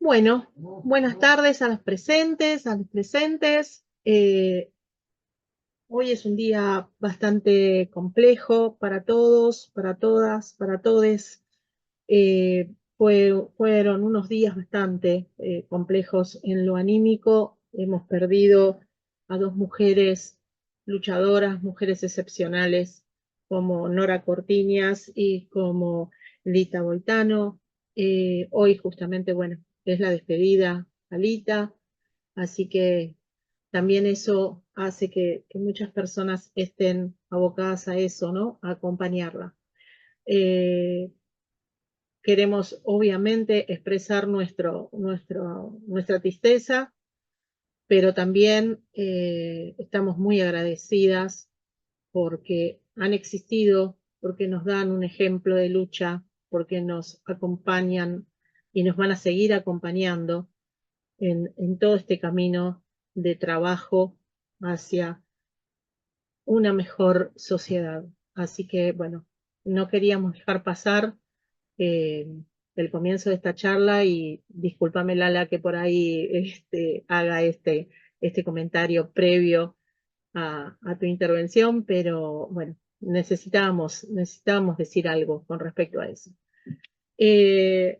Bueno, buenas tardes a las presentes, a los presentes. Hoy es un día bastante complejo para todos, para todas, para todes. Fueron unos días bastante complejos en lo anímico. Hemos perdido a dos mujeres luchadoras, mujeres excepcionales, como Nora Cortiñas y como Lita Boitano. Hoy justamente, bueno, es la despedida a Lita, así que también eso hace que muchas personas estén abocadas a eso, ¿no? A acompañarla. Eh, Queremos obviamente expresar nuestra tristeza, pero también estamos muy agradecidas porque han existido, porque nos dan un ejemplo de lucha, porque nos acompañan y nos van a seguir acompañando en todo este camino de trabajo hacia una mejor sociedad. Así que, bueno, no queríamos dejar pasar eh, el comienzo de esta charla y discúlpame, Lala, que por ahí haga este comentario previo a tu intervención, pero bueno, necesitábamos decir algo con respecto a eso. Eh,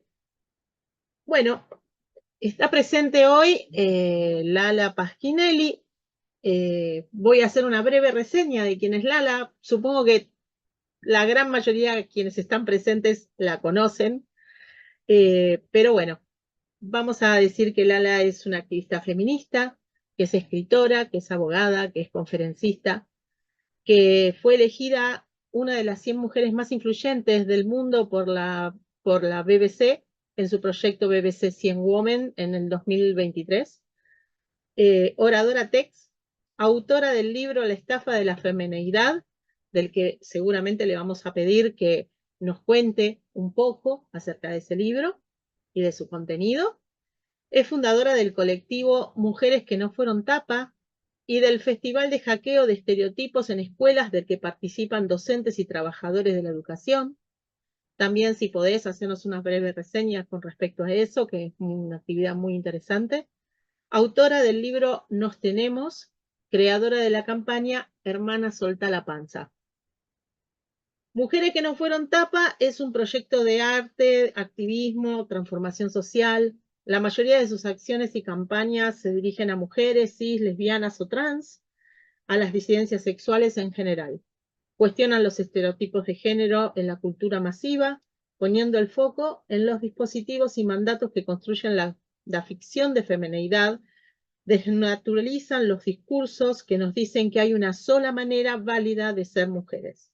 bueno, está presente hoy Lala Pasquinelli. Voy a hacer una breve reseña de quién es Lala. Supongo que la gran mayoría de quienes están presentes la conocen, pero bueno, vamos a decir que Lala es una activista feminista, que es escritora, que es abogada, que es conferencista, que fue elegida una de las 100 mujeres más influyentes del mundo por la BBC en su proyecto BBC 100 Women en el 2023. Oradora TEX, autora del libro La estafa de la femineidad, del que seguramente le vamos a pedir que nos cuente un poco acerca de ese libro y de su contenido. Es fundadora del colectivo Mujeres que no fueron tapa y del Festival de Hackeo de Estereotipos en Escuelas del que participan docentes y trabajadores de la educación. También, si podés, hacernos una breve reseña con respecto a eso, que es una actividad muy interesante. Autora del libro Nos Tenemos, creadora de la campaña Hermana Solta la Panza. Mujeres que no fueron tapa es un proyecto de arte, activismo, transformación social. La mayoría de sus acciones y campañas se dirigen a mujeres, cis, lesbianas o trans, a las disidencias sexuales en general. Cuestionan los estereotipos de género en la cultura masiva, poniendo el foco en los dispositivos y mandatos que construyen la ficción de femineidad, desnaturalizan los discursos que nos dicen que hay una sola manera válida de ser mujeres.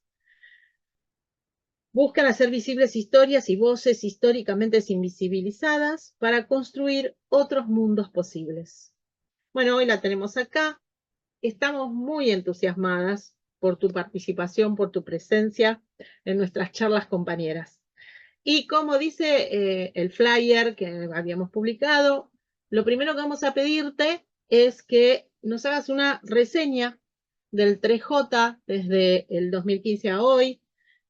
Buscan hacer visibles historias y voces históricamente invisibilizadas para construir otros mundos posibles. Bueno, hoy la tenemos acá. Estamos muy entusiasmadas por tu participación, por tu presencia en nuestras charlas compañeras. Y como dice el flyer que habíamos publicado, lo primero que vamos a pedirte es que nos hagas una reseña del 3J desde el 2015 a hoy,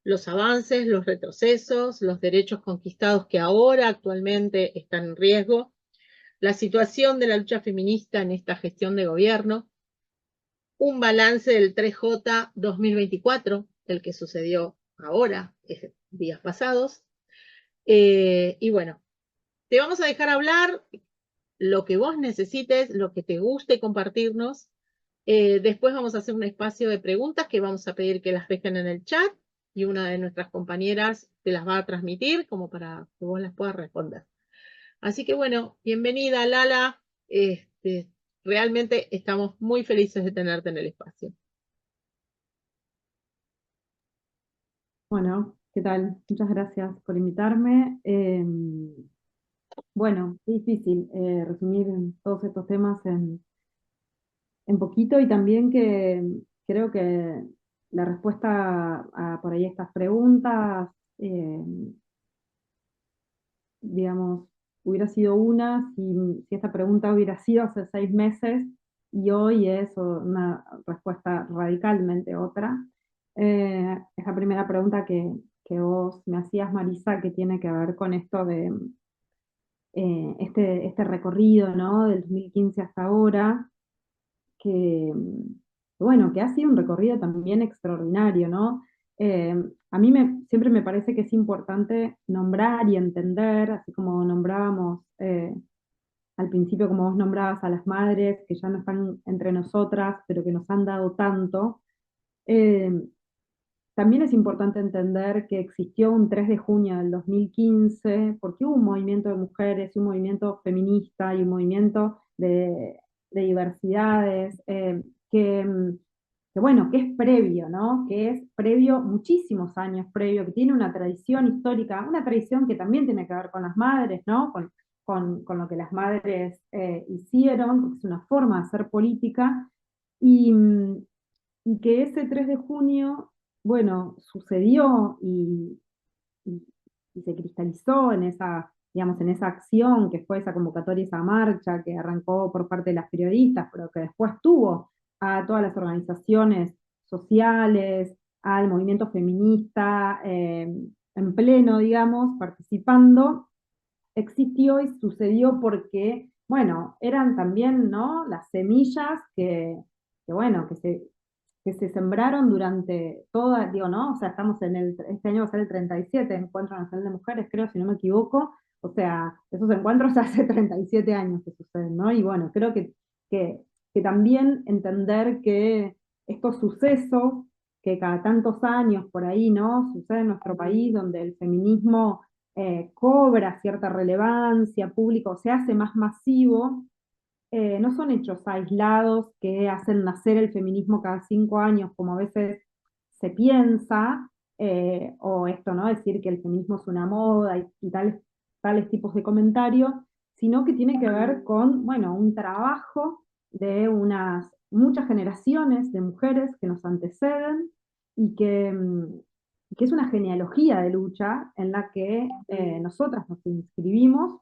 los avances, los retrocesos, los derechos conquistados que ahora actualmente están en riesgo, la situación de la lucha feminista en esta gestión de gobierno, un balance del 3J 2024, el que sucedió ahora, días pasados. Y bueno, te vamos a dejar hablar lo que vos necesites, lo que te guste compartirnos. Después vamos a hacer un espacio de preguntas que vamos a pedir que las dejen en el chat y una de nuestras compañeras te las va a transmitir como para que vos las puedas responder. Así que bueno, bienvenida Lala. Realmente estamos muy felices de tenerte en el espacio. Bueno, ¿qué tal? Muchas gracias por invitarme. Bueno, es difícil resumir todos estos temas en poquito y también que creo que la respuesta a por ahí estas preguntas, eh, digamos, hubiera sido una si esta pregunta hubiera sido hace 6 meses y hoy es una respuesta radicalmente otra. Es la primera pregunta que vos me hacías, Marisa, que tiene que ver con esto de este recorrido, ¿no? Del 2015 hasta ahora, que, bueno, que ha sido un recorrido también extraordinario, ¿no? Eh, a mí siempre me parece que es importante nombrar y entender, así como nombrábamos al principio, como vos nombrabas a las madres que ya no están entre nosotras, pero que nos han dado tanto. eh, También es importante entender que existió un 3 de junio del 2015, porque hubo un movimiento de mujeres, y un movimiento feminista, y un movimiento de diversidades, que bueno, que es previo, ¿no? Que es previo, muchísimos años previo, que tiene una tradición histórica, una tradición que también tiene que ver con las madres, ¿no? Con lo que las madres hicieron, porque es una forma de hacer política, y, y que ese 3 de junio, bueno, sucedió y- y se cristalizó en esa, digamos, en esa acción que fue esa convocatoria, esa marcha que arrancó por parte de las periodistas, pero que después tuvo a todas las organizaciones sociales, al movimiento feminista en pleno, digamos, participando, existió y sucedió porque, bueno, eran también, ¿no? Las semillas bueno, que se sembraron durante toda, digo, ¿no? O sea, estamos este año va a ser el 37 Encuentro Nacional de Mujeres, creo, si no me equivoco. O sea, esos encuentros hace 37 años que suceden, ¿no? Y bueno, creo que, que también entender que estos sucesos que cada tantos años por ahí, ¿no? Sucede en nuestro país, donde el feminismo cobra cierta relevancia pública o se hace más masivo, no son hechos aislados que hacen nacer el feminismo cada 5 años, como a veces se piensa, o esto, ¿no? Decir que el feminismo es una moda y tales tipos de comentarios, sino que tiene que ver con, bueno, un trabajo de unas muchas generaciones de mujeres que nos anteceden y que es una genealogía de lucha en la que nosotras nos inscribimos.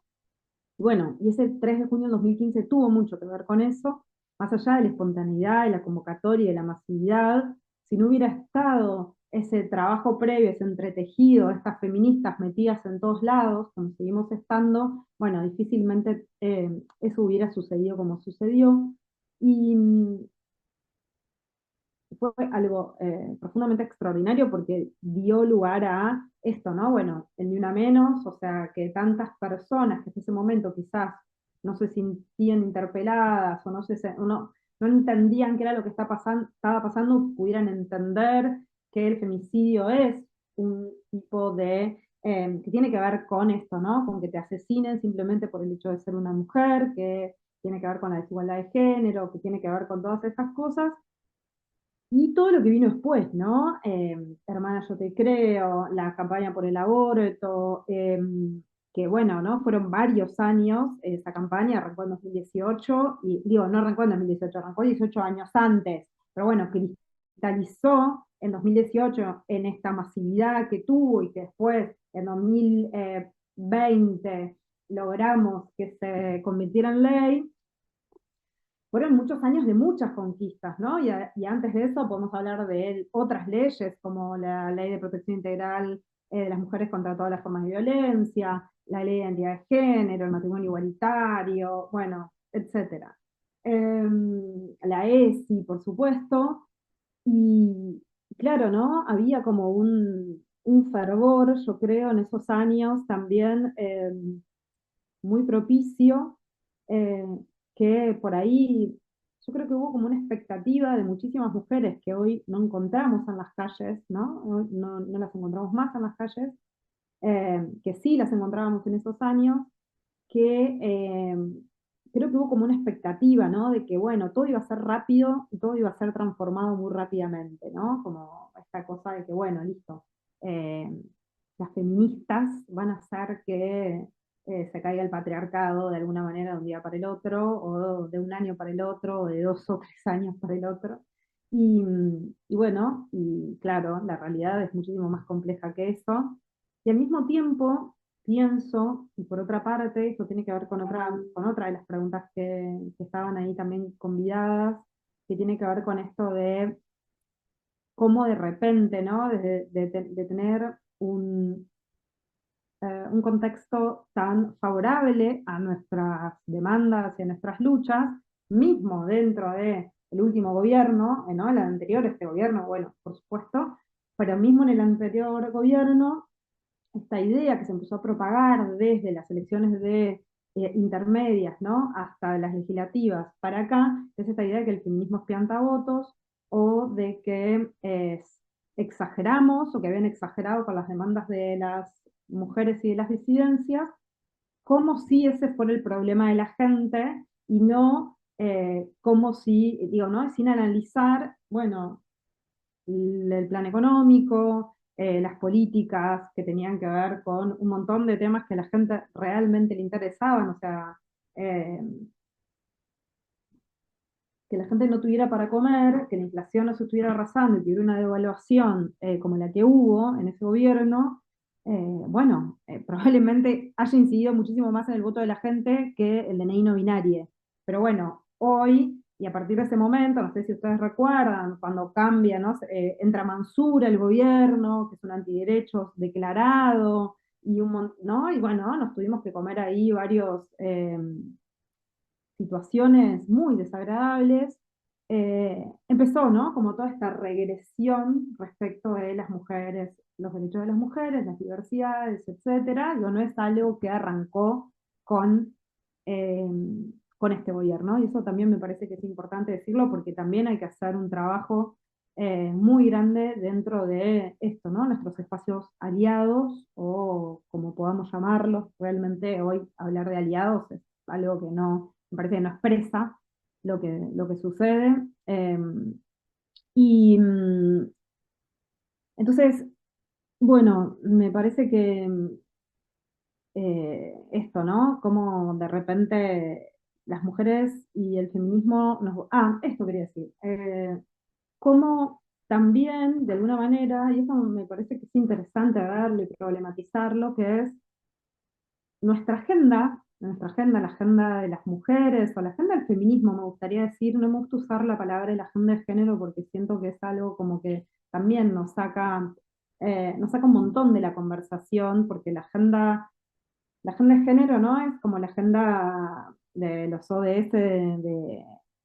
Bueno, y ese 3 de junio del 2015 tuvo mucho que ver con eso, más allá de la espontaneidad, de la convocatoria y de la masividad. Si no hubiera estado ese trabajo previo, ese entretejido, estas feministas metidas en todos lados, como seguimos estando, bueno, difícilmente eso hubiera sucedido como sucedió. Y, fue algo profundamente extraordinario porque dio lugar a esto, ¿no? Bueno, el Ni Una Menos, o sea, que tantas personas que en ese momento quizás no se sentían interpeladas o no entendían qué era lo que estaba pasando, pudieran entender que el femicidio es un tipo que tiene que ver con esto, ¿no? Con que te asesinen simplemente por el hecho de ser una mujer, que tiene que ver con la desigualdad de género, que tiene que ver con todas estas cosas y todo lo que vino después, ¿no? Hermana, yo te creo, la campaña por el aborto, que bueno, ¿no? Fueron varios años esa campaña, arrancó en 2018, y digo, no arrancó en 2018, arrancó 18 años antes, pero bueno, cristalizó en 2018 en esta masividad que tuvo y que después en 2020 logramos que se convirtiera en ley. Fueron muchos años de muchas conquistas, ¿no? Y antes de eso podemos hablar de otras leyes, como la Ley de Protección Integral de las Mujeres contra todas las formas de violencia, la Ley de Identidad de Género, el matrimonio igualitario, bueno, etcétera. La ESI, por supuesto, y claro, ¿no? Había como un fervor, yo creo, en esos años también muy propicio, eh, que por ahí yo creo que hubo como una expectativa de muchísimas mujeres que hoy no encontramos en las calles, ¿no? Hoy no las encontramos más en las calles, que sí las encontrábamos en esos años, que creo que hubo como una expectativa, ¿no? De que, bueno, todo iba a ser rápido y todo iba a ser transformado muy rápidamente, ¿no? Como esta cosa de que, bueno, listo, eh, las feministas van a hacer que se caiga el patriarcado de alguna manera de un día para el otro, o de un año para el otro, o de 2 o 3 años para el otro. Y bueno, y claro, la realidad es muchísimo más compleja que eso. Y al mismo tiempo, pienso, y por otra parte, esto tiene que ver con otra de las preguntas que estaban ahí también convidadas, que tiene que ver con esto de cómo de repente, ¿no? De tener un contexto tan favorable a nuestras demandas y a nuestras luchas, mismo dentro del último gobierno, ¿no? El anterior, este gobierno, bueno, por supuesto, pero mismo en el anterior gobierno, esta idea que se empezó a propagar desde las elecciones de intermedias, ¿no? Hasta las legislativas para acá, es esta idea de que el feminismo es piantavotos o de que exageramos o que habían exagerado con las demandas de las mujeres y de las disidencias, como si ese fuera el problema de la gente y no como si, digo, ¿no? Sin analizar, bueno, el plan económico, las políticas que tenían que ver con un montón de temas que a la gente realmente le interesaban, o sea, eh, que la gente no tuviera para comer, que la inflación no se estuviera arrasando y que hubiera una devaluación como la que hubo en ese gobierno, bueno, probablemente haya incidido muchísimo más en el voto de la gente que el DNI no binario. Pero bueno, hoy, y a partir de ese momento, no sé si ustedes recuerdan, cuando cambia, ¿no? Entra Mansura el gobierno, que es un antiderechos declarado, y ¿no? Y bueno, nos tuvimos que comer ahí varios situaciones muy desagradables, empezó, ¿no? Como toda esta regresión respecto de las mujeres, los derechos de las mujeres, las diversidades, etcétera. Digo, no es algo que arrancó con, eh, con este gobierno, y eso también me parece que es importante decirlo porque también hay que hacer un trabajo muy grande dentro de esto, ¿no? Nuestros espacios aliados, o como podamos llamarlos, realmente hoy hablar de aliados es algo que no, me parece que no expresa lo que sucede. Y entonces, bueno, me parece que esto, ¿no? Como de repente las mujeres y el feminismo esto quería decir. Cómo también, de alguna manera, y eso me parece que es interesante verlo y problematizarlo, que es nuestra agenda, la agenda de las mujeres o la agenda del feminismo, me gustaría decir, no me gusta usar la palabra de la agenda de género porque siento que es algo como que también nos saca un montón de la conversación, porque la agenda de género, ¿no? Es como la agenda de los ODS de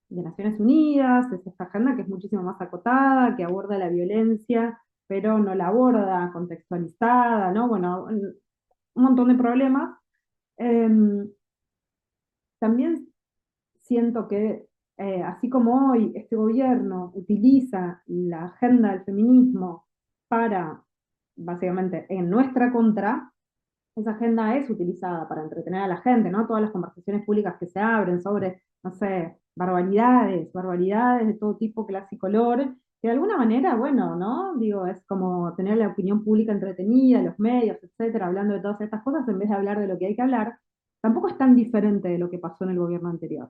Naciones Unidas, es esta agenda que es muchísimo más acotada, que aborda la violencia, pero no la aborda contextualizada, ¿no? Bueno, un montón de problemas. Em, También siento que, así como hoy este gobierno utiliza la agenda del feminismo para, básicamente, en nuestra contra, esa agenda es utilizada para entretener a la gente, ¿no? Todas las conversaciones públicas que se abren sobre, no sé, barbaridades de todo tipo, clase y color, que de alguna manera, bueno, ¿no? Digo, es como tener la opinión pública entretenida, los medios, etcétera, hablando de todas estas cosas en vez de hablar de lo que hay que hablar, tampoco es tan diferente de lo que pasó en el gobierno anterior.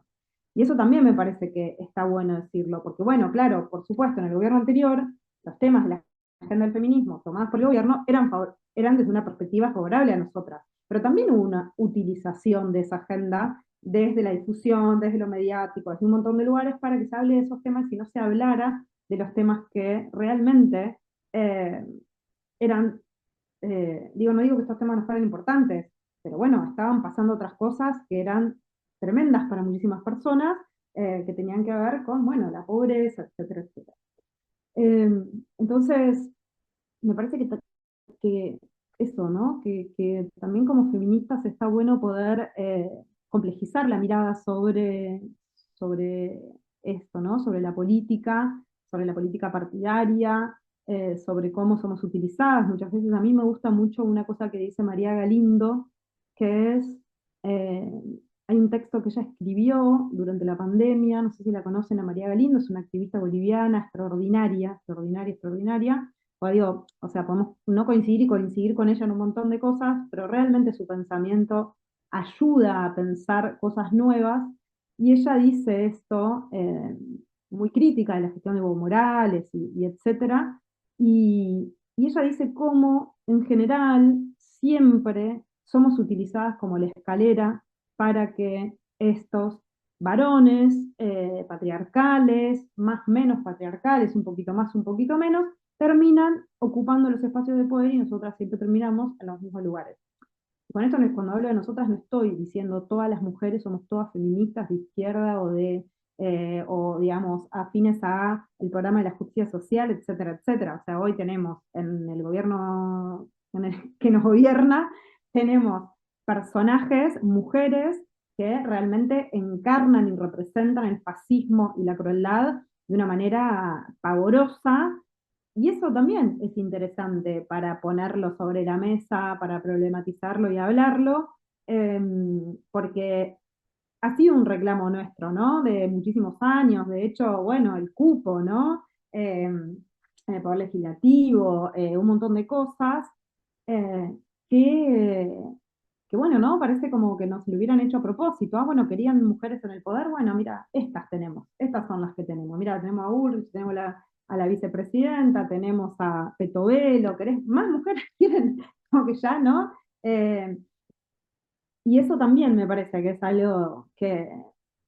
Y eso también me parece que está bueno decirlo, porque bueno, claro, por supuesto, en el gobierno anterior, los temas de la agenda del feminismo tomadas por el gobierno eran desde una perspectiva favorable a nosotras, pero también hubo una utilización de esa agenda desde la difusión, desde lo mediático, desde un montón de lugares para que se hable de esos temas y no se hablara de los temas que realmente eh, eran, digo, no digo que estos temas no fueran importantes, pero bueno, estaban pasando otras cosas que eran tremendas para muchísimas personas, que tenían que ver con, bueno, la pobreza, etcétera, etcétera. Eh, entonces, me parece que eso, ¿no? Que también como feministas está bueno poder complejizar la mirada sobre esto, ¿no? Sobre la política partidaria, sobre cómo somos utilizadas. Muchas veces a mí me gusta mucho una cosa que dice María Galindo, que es, eh, hay un texto que ella escribió durante la pandemia, no sé si la conocen a María Galindo, es una activista boliviana extraordinaria, extraordinaria, extraordinaria. O digo, o sea, podemos no coincidir y coincidir con ella en un montón de cosas, pero realmente su pensamiento ayuda a pensar cosas nuevas. Y ella dice esto, muy crítica de la gestión de Evo Morales y etcétera. Y ella dice cómo, en general, siempre somos utilizadas como la escalera para que estos varones patriarcales, más menos patriarcales, un poquito más, un poquito menos, terminan ocupando los espacios de poder y nosotras siempre terminamos en los mismos lugares. con esto cuando hablo de nosotras no estoy diciendo todas las mujeres somos todas feministas de izquierda o digamos, afines a el programa de la justicia social, etcétera, etcétera. O sea, hoy tenemos en el gobierno que nos gobierna, tenemos personajes, mujeres, que realmente encarnan y representan el fascismo y la crueldad de una manera pavorosa, y eso también es interesante para ponerlo sobre la mesa, para problematizarlo y hablarlo, porque ha sido un reclamo nuestro, ¿no? De muchísimos años, de hecho, bueno, el cupo, ¿no? En el Poder Legislativo, un montón de cosas, eh, que, que, bueno, ¿no? Parece como que nos lo hubieran hecho a propósito. Ah, bueno, querían mujeres en el poder, bueno, mira, estas tenemos, estas son las que tenemos. Mira, tenemos a Ulrich, tenemos a la vicepresidenta, tenemos a Petovelo, ¿querés más mujeres? Quieren, como que ya, ¿no? Eh, y eso también me parece que es algo que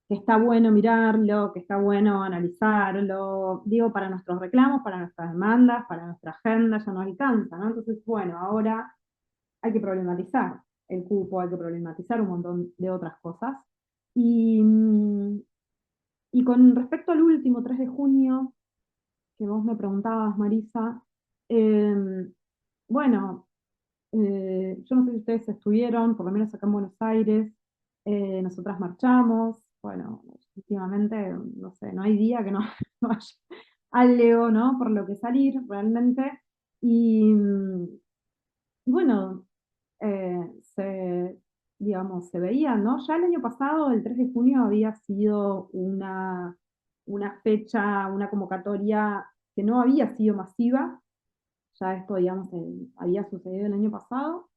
está bueno mirarlo, que está bueno analizarlo, digo, para nuestros reclamos, para nuestras demandas, para nuestra agenda, ya no alcanza, ¿no? Entonces, bueno, ahora hay que problematizar el cupo, hay que problematizar un montón de otras cosas. Y, y con respecto al último 3 de junio, que vos me preguntabas, Marisa, eh, bueno, yo no sé si ustedes estuvieron, por lo menos acá en Buenos Aires, nosotras marchamos, bueno, últimamente, no sé, no hay día que no, no haya algo, ¿no? Por lo que salir realmente. Y, y bueno, digamos, se veía, ¿no? Ya el año pasado, el 3 de junio, había sido una fecha, una convocatoria que no había sido masiva, ya esto, digamos, había sucedido el año pasado,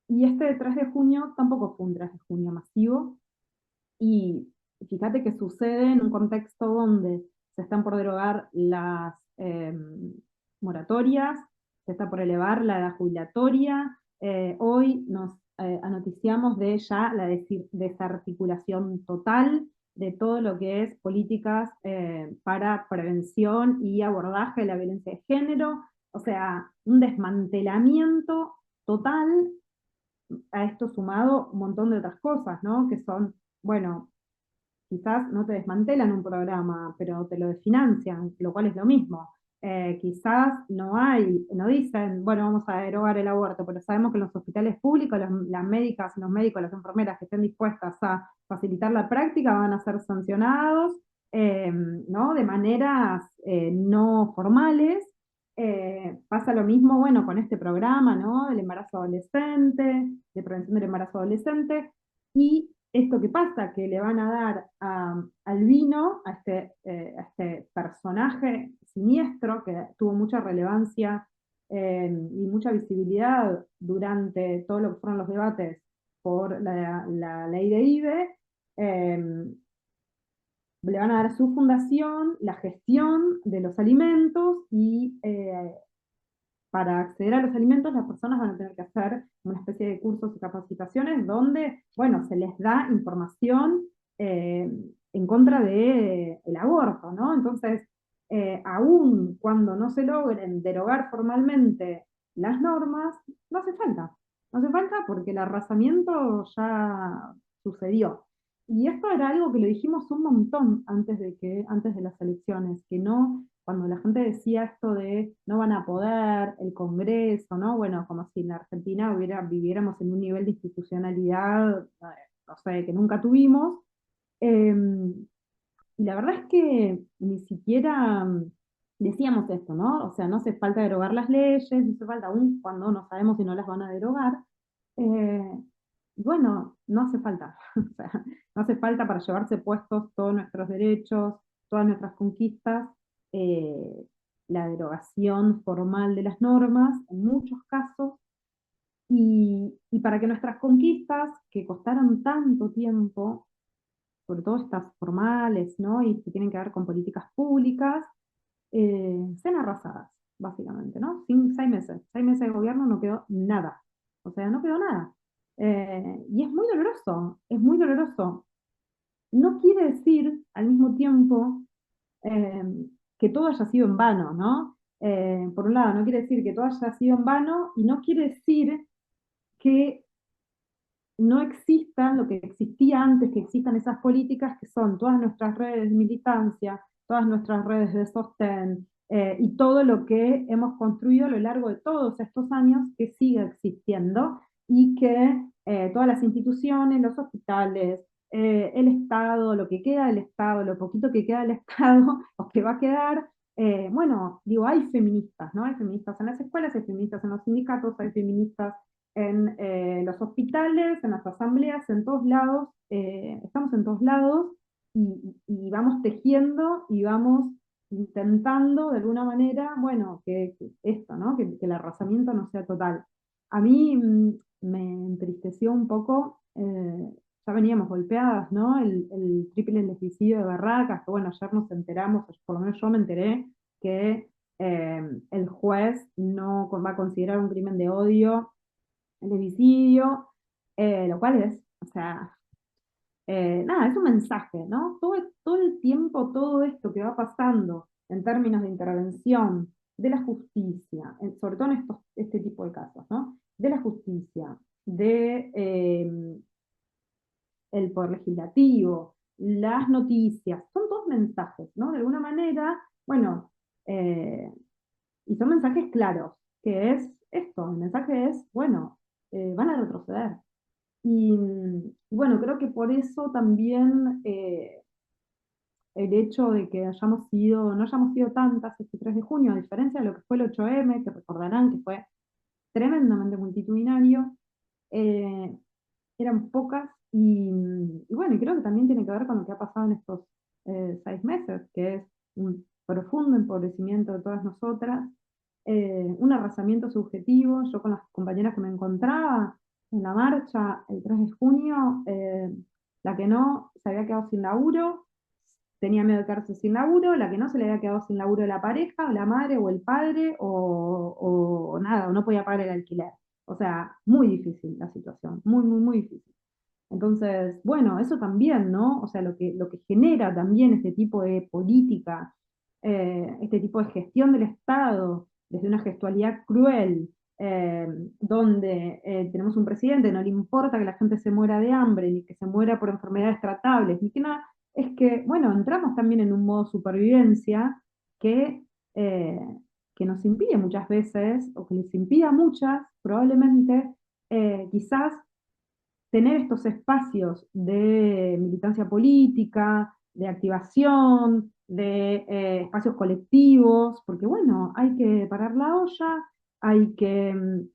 y este 3 de junio tampoco fue un 3 de junio masivo, y fíjate que sucede en un contexto donde se están por derogar las moratorias, se está por elevar la edad jubilatoria, hoy nos anoticiamos de ya la desarticulación total de todo lo que es políticas para prevención y abordaje de la violencia de género, o sea, un desmantelamiento total, a esto sumado un montón de otras cosas, ¿no? Que son, bueno, quizás no te desmantelan un programa, pero te lo desfinancian, lo cual es lo mismo. Quizás no dicen, bueno, vamos a derogar el aborto, pero sabemos que en los hospitales públicos las médicas, los médicos, las enfermeras que estén dispuestas a facilitar la práctica van a ser sancionados, ¿no? De maneras no formales. Pasa lo mismo, bueno, con este programa, ¿no? Del embarazo adolescente, de prevención del embarazo adolescente, y esto que pasa, que le van a dar al vino, a este personaje siniestro que tuvo mucha relevancia y mucha visibilidad durante todo lo que fueron los debates por la ley de IVE, eh, le van a dar su fundación, la gestión de los alimentos y para acceder a los alimentos las personas van a tener que hacer una especie de cursos y capacitaciones donde, bueno, se les da información eh, en contra del aborto, ¿no? Entonces, aún cuando no se logren derogar formalmente las normas, no hace falta. No hace falta porque el arrasamiento ya sucedió. Y esto era algo que lo dijimos un montón antes de las elecciones, que no, cuando la gente decía esto de no van a poder, el Congreso, ¿no? Bueno, como si en la Argentina viviéramos en un nivel de institucionalidad, no sé, que nunca tuvimos. Eh, y la verdad es que ni siquiera decíamos esto, ¿no? O sea, no hace falta derogar las leyes, no hace falta, aún cuando no sabemos si no las van a derogar. Eh, bueno, no hace falta. O sea, no hace falta para llevarse puestos todos nuestros derechos, todas nuestras conquistas, eh, la derogación formal de las normas, en muchos casos, y para que nuestras conquistas, que costaron tanto tiempo, sobre todo estas formales, ¿no? Y que tienen que ver con políticas públicas, sean arrasadas, básicamente, ¿no? 6 meses de gobierno no quedó nada. O sea, no quedó nada. Y es muy doloroso, es muy doloroso. No quiere decir al mismo tiempo eh, que todo haya sido en vano, ¿no? Por un lado, no quiere decir que todo haya sido en vano y no quiere decir que no existan lo que existía antes, que existan esas políticas que son todas nuestras redes de militancia, todas nuestras redes de sostén, y todo lo que hemos construido a lo largo de todos estos años que siga existiendo y que todas las instituciones, los hospitales, el Estado, lo que queda del Estado, lo poquito que queda del Estado, o que va a quedar, bueno, digo, hay feministas, ¿no? Hay feministas en las escuelas, hay feministas en los sindicatos, hay feministas en los hospitales, en las asambleas, en todos lados, estamos en todos lados y vamos tejiendo y vamos intentando de alguna manera, bueno, que esto, ¿no? Que el arrasamiento no sea total. A mí me entristeció un poco, ya veníamos golpeadas, ¿no? El triple legicidio de Barracas, que bueno, ayer nos enteramos, por lo menos yo me enteré, que el juez no va a considerar un crimen de odio el homicidio, lo cual es, o sea, nada, es un mensaje, ¿no? Todo el tiempo, todo esto que va pasando en términos de intervención de la justicia, sobre todo en este tipo de casos, ¿no? De la justicia, de el poder legislativo, las noticias, son todos mensajes, ¿no? De alguna manera, bueno, eh, y son mensajes claros, que es esto, el mensaje es, bueno, van a retroceder. Y bueno, creo que por eso también el hecho de que no hayamos sido tantas este 3 de junio, a diferencia de lo que fue el 8M, que recordarán que fue tremendamente multitudinario, eh, eran pocas y bueno, y creo que también tiene que ver con lo que ha pasado en estos 6 meses, que es un profundo empobrecimiento de todas nosotras, un arrasamiento subjetivo. Yo con las compañeras que me encontraba en la marcha el 3 de junio, la que no se había quedado sin laburo, tenía miedo de quedarse sin laburo, la que no se le había quedado sin laburo de la pareja, o la madre, o el padre, o nada, o no podía pagar el alquiler. O sea, muy difícil la situación, muy, muy, muy difícil. Entonces, bueno, eso también, ¿no? O sea, lo que genera también este tipo de política, este tipo de gestión del Estado, desde una gestualidad cruel, eh, donde tenemos un presidente, no le importa que la gente se muera de hambre, ni que se muera por enfermedades tratables, ni que nada, es que, bueno, entramos también en un modo supervivencia que, eh, que nos impide muchas veces, o que les impide a muchas, probablemente, quizás tener estos espacios de militancia política, de activación, de espacios colectivos, porque bueno, hay que parar la olla, hay que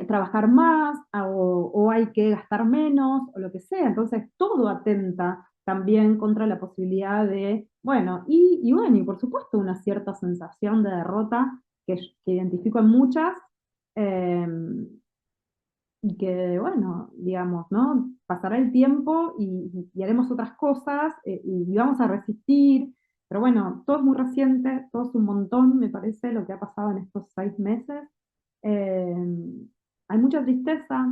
trabajar más o hay que gastar menos o lo que sea. Entonces todo atenta también contra la posibilidad de, bueno, y bueno, y por supuesto una cierta sensación de derrota que identifico en muchas. eh, y que, bueno, digamos, ¿no? Pasará el tiempo y haremos otras cosas y vamos a resistir, pero bueno, todo es muy reciente, todo es un montón, me parece, lo que ha pasado en estos 6 meses. Eh, Hay mucha tristeza.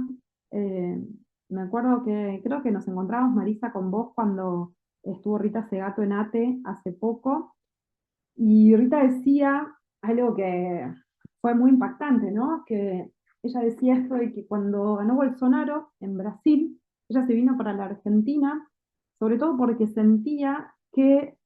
eh, Me acuerdo que creo que nos encontramos, Marisa, con vos cuando estuvo Rita Segato en ATE hace poco, y Rita decía algo que fue muy impactante, ¿no? Que ella decía esto de que cuando ganó Bolsonaro en Brasil, ella se vino para la Argentina, sobre todo porque sentía que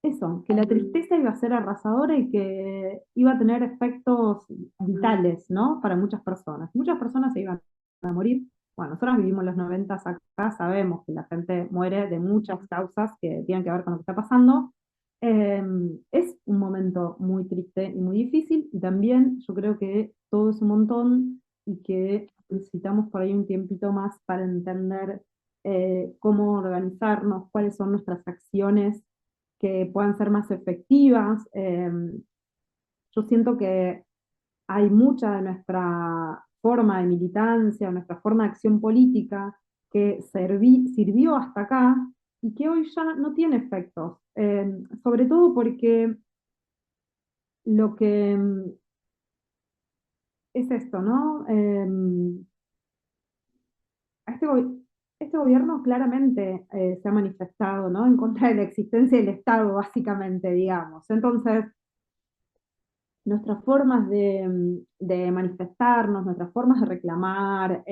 eso, que la tristeza iba a ser arrasadora y que iba a tener efectos vitales, ¿no? Para muchas personas. Muchas personas se iban a morir. Bueno, nosotros vivimos los 90 acá, sabemos que la gente muere de muchas causas que tienen que ver con lo que está pasando. Eh, es un momento muy triste y muy difícil, y también yo creo que todo es un montón y que necesitamos por ahí un tiempito más para entender cómo organizarnos, cuáles son nuestras acciones que puedan ser más efectivas. Yo siento que hay mucha de nuestra forma de militancia, nuestra forma de acción política que sirvió hasta acá y que hoy ya no tiene efectos. Sobre todo porque lo que es esto, ¿no? Este, este gobierno claramente se ha manifestado, ¿no? En contra de la existencia del Estado, básicamente, digamos. Entonces, nuestras formas de manifestarnos, nuestras formas de reclamar,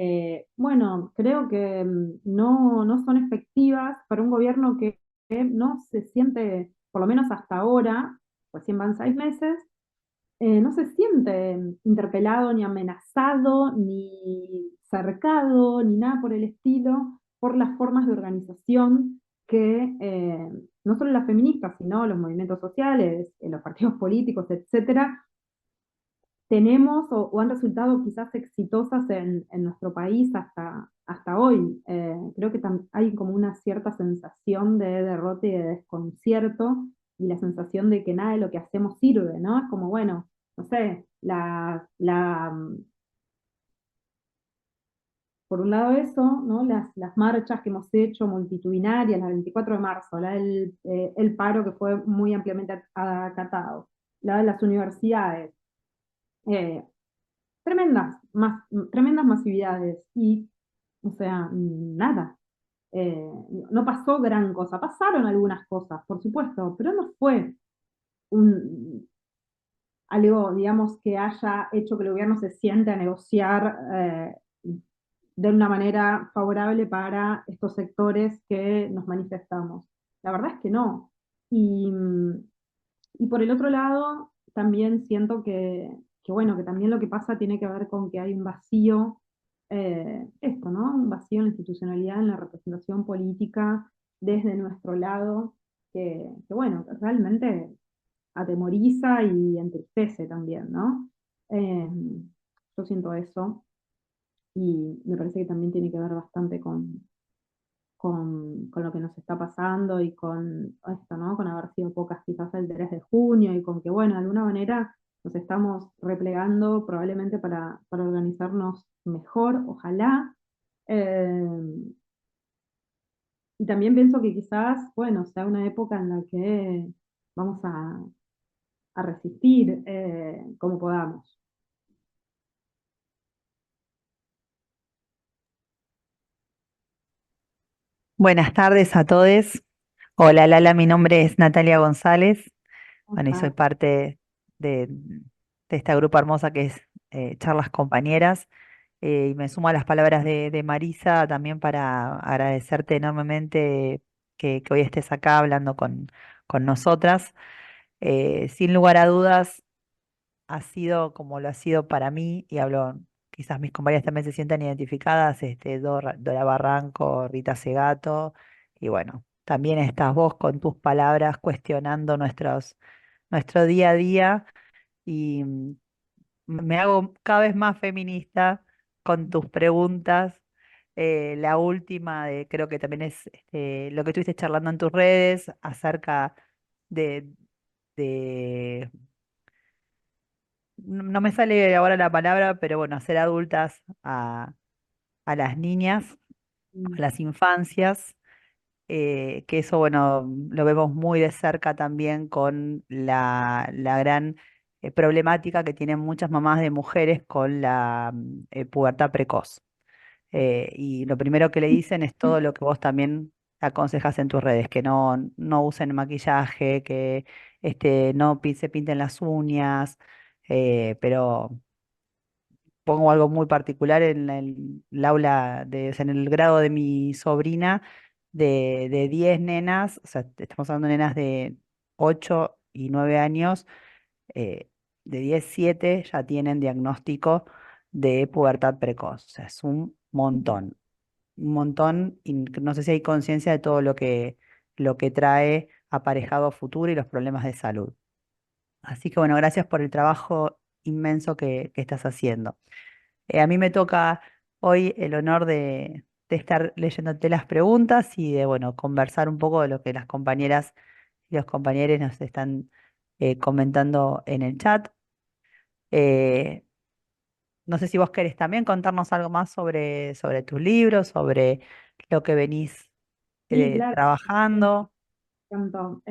bueno, creo que no son efectivas para un gobierno que no se siente, por lo menos hasta ahora, recién van 6 meses, no se siente interpelado, ni amenazado, ni cercado, ni nada por el estilo, por las formas de organización que no solo las feministas, sino los movimientos sociales, los partidos políticos, etcétera, tenemos o han resultado quizás exitosas en nuestro país hasta hoy. Creo que hay como una cierta sensación de derrota y de desconcierto y la sensación de que nada de lo que hacemos sirve, ¿no? Es como, bueno, no sé, por un lado eso, ¿no? Las marchas que hemos hecho multitudinarias, la 24 de marzo, el paro que fue muy ampliamente acatado, la de las universidades, eh, tremendas masividades y, o sea, nada. Eh, no pasó gran cosa, pasaron algunas cosas, por supuesto, pero no fue un, algo, digamos, que haya hecho que el gobierno se siente a negociar de una manera favorable para estos sectores que nos manifestamos. La verdad es que no. Y, y por el otro lado, también siento bueno, que también lo que pasa tiene que ver con que hay un vacío, esto, ¿no? Un vacío en la institucionalidad, en la representación política desde nuestro lado, bueno, que realmente atemoriza y entristece también, ¿no? Yo siento eso y me parece que también tiene que ver bastante con lo que nos está pasando y con esto, ¿no? Con haber sido pocas quizás el 3 de junio y con que, bueno, de alguna manera nos estamos replegando probablemente para organizarnos mejor, ojalá. Eh, y también pienso que quizás, bueno, sea una época en la que vamos a resistir como podamos. Buenas tardes a todos. Hola Lala, mi nombre es Natalia González. Bueno, y soy Ojalá. parte de esta grupo hermosa que es Charlas Compañeras. Y me sumo a las palabras de Marisa también para agradecerte enormemente que hoy estés acá hablando con nosotras. Sin lugar a dudas, ha sido como lo ha sido para mí, y hablo, quizás mis compañeras también se sientan identificadas, Dora Barranco, Rita Segato, y bueno, también estás vos con tus palabras cuestionando nuestro día a día, y me hago cada vez más feminista con tus preguntas. La última creo que también es lo que estuviste charlando en tus redes acerca de, de no me sale ahora la palabra, pero bueno, hacer adultas a las niñas, a Mm, las infancias, que eso, bueno, lo vemos muy de cerca también con la gran problemática que tienen muchas mamás de mujeres con la pubertad precoz. Y lo primero que le dicen es todo lo que vos también aconsejas en tus redes, que no usen maquillaje, que no se pinten las uñas, pero pongo algo muy particular en el aula, o sea, en el grado de mi sobrina, de 10 nenas, o sea, estamos hablando de nenas de 8 y 9 años, eh, de 10 7 ya tienen diagnóstico de pubertad precoz, o sea, es un montón, y no sé si hay conciencia de todo lo que trae aparejado a futuro y los problemas de salud. Así que bueno, gracias por el trabajo inmenso que estás haciendo. A mí me toca hoy el honor de estar leyéndote las preguntas y de, bueno, conversar un poco de lo que las compañeras y los compañeros nos están comentando en el chat. Eh, no sé si vos querés también contarnos algo más sobre tus libros, sobre lo que venís sí, claro. trabajando. Encantó.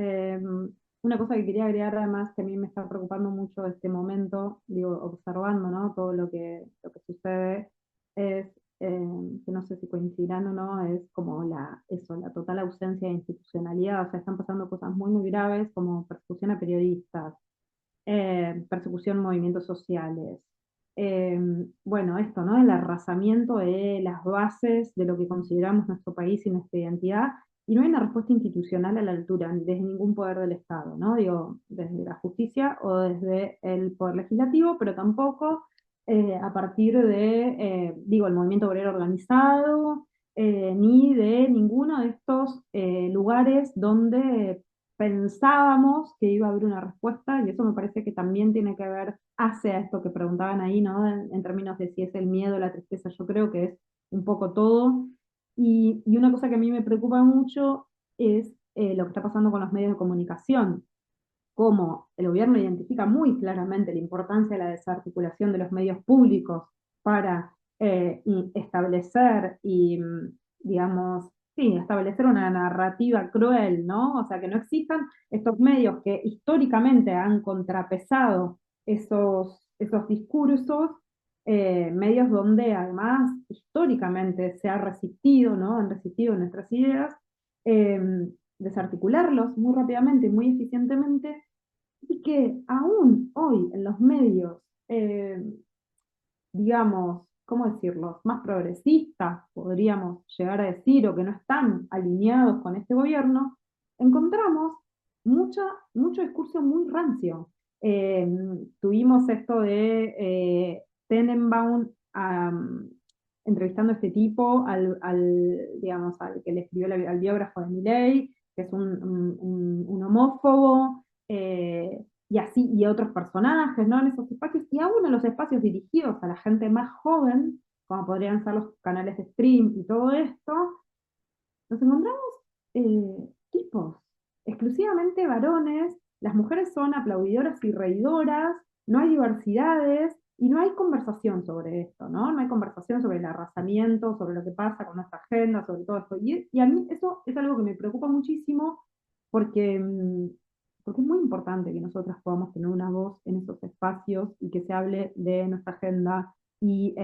Una cosa que quería agregar además que a mí me está preocupando mucho de este momento, digo, observando, ¿no? Todo lo que sucede es, que no sé si coincidirán o no, es como la total ausencia de institucionalidad, o sea, están pasando cosas muy, muy graves como persecución a periodistas, persecución en movimientos sociales. Eh, bueno, esto, ¿no? El arrasamiento de las bases de lo que consideramos nuestro país y nuestra identidad, y no hay una respuesta institucional a la altura, ni desde ningún poder del Estado, ¿no? Digo, desde la justicia o desde el poder legislativo, pero tampoco a partir de, digo, el movimiento obrero organizado, ni de ninguno de estos lugares donde pensábamos que iba a haber una respuesta, y eso me parece que también tiene que ver, hace a esto que preguntaban ahí, ¿no? En términos de si es el miedo, la tristeza, yo creo que es un poco todo. Y una cosa que a mí me preocupa mucho es lo que está pasando con los medios de comunicación, cómo el gobierno identifica muy claramente la importancia de la desarticulación de los medios públicos para establecer y, digamos, sí, establecer una narrativa cruel, ¿no? O sea, que no existan estos medios que históricamente han contrapesado esos discursos, medios donde además históricamente se ha resistido, ¿no? Han resistido nuestras ideas, eh, desarticularlos muy rápidamente y muy eficientemente, y que aún hoy en los medios, eh, digamos, ¿cómo decirlo?, más progresistas, podríamos llegar a decir, o que no están alineados con este gobierno, encontramos mucho discurso muy rancio. Eh, Tuvimos esto de Tenenbaum entrevistando a este tipo, digamos, al que le escribió al biógrafo de Milei, que es un homófobo, y así, y otros personajes, ¿no? En esos espacios, y aún en los espacios dirigidos a la gente más joven, como podrían ser los canales de stream y todo esto, nos encontramos tipos, exclusivamente varones, las mujeres son aplaudidoras y reidoras, no hay diversidades y no hay conversación sobre esto, ¿no? No hay conversación sobre el arrasamiento, sobre lo que pasa con nuestra agenda, sobre todo esto. Y a mí eso es algo que me preocupa muchísimo porque, porque es muy importante que nosotras podamos tener una voz en esos espacios y que se hable de nuestra agenda y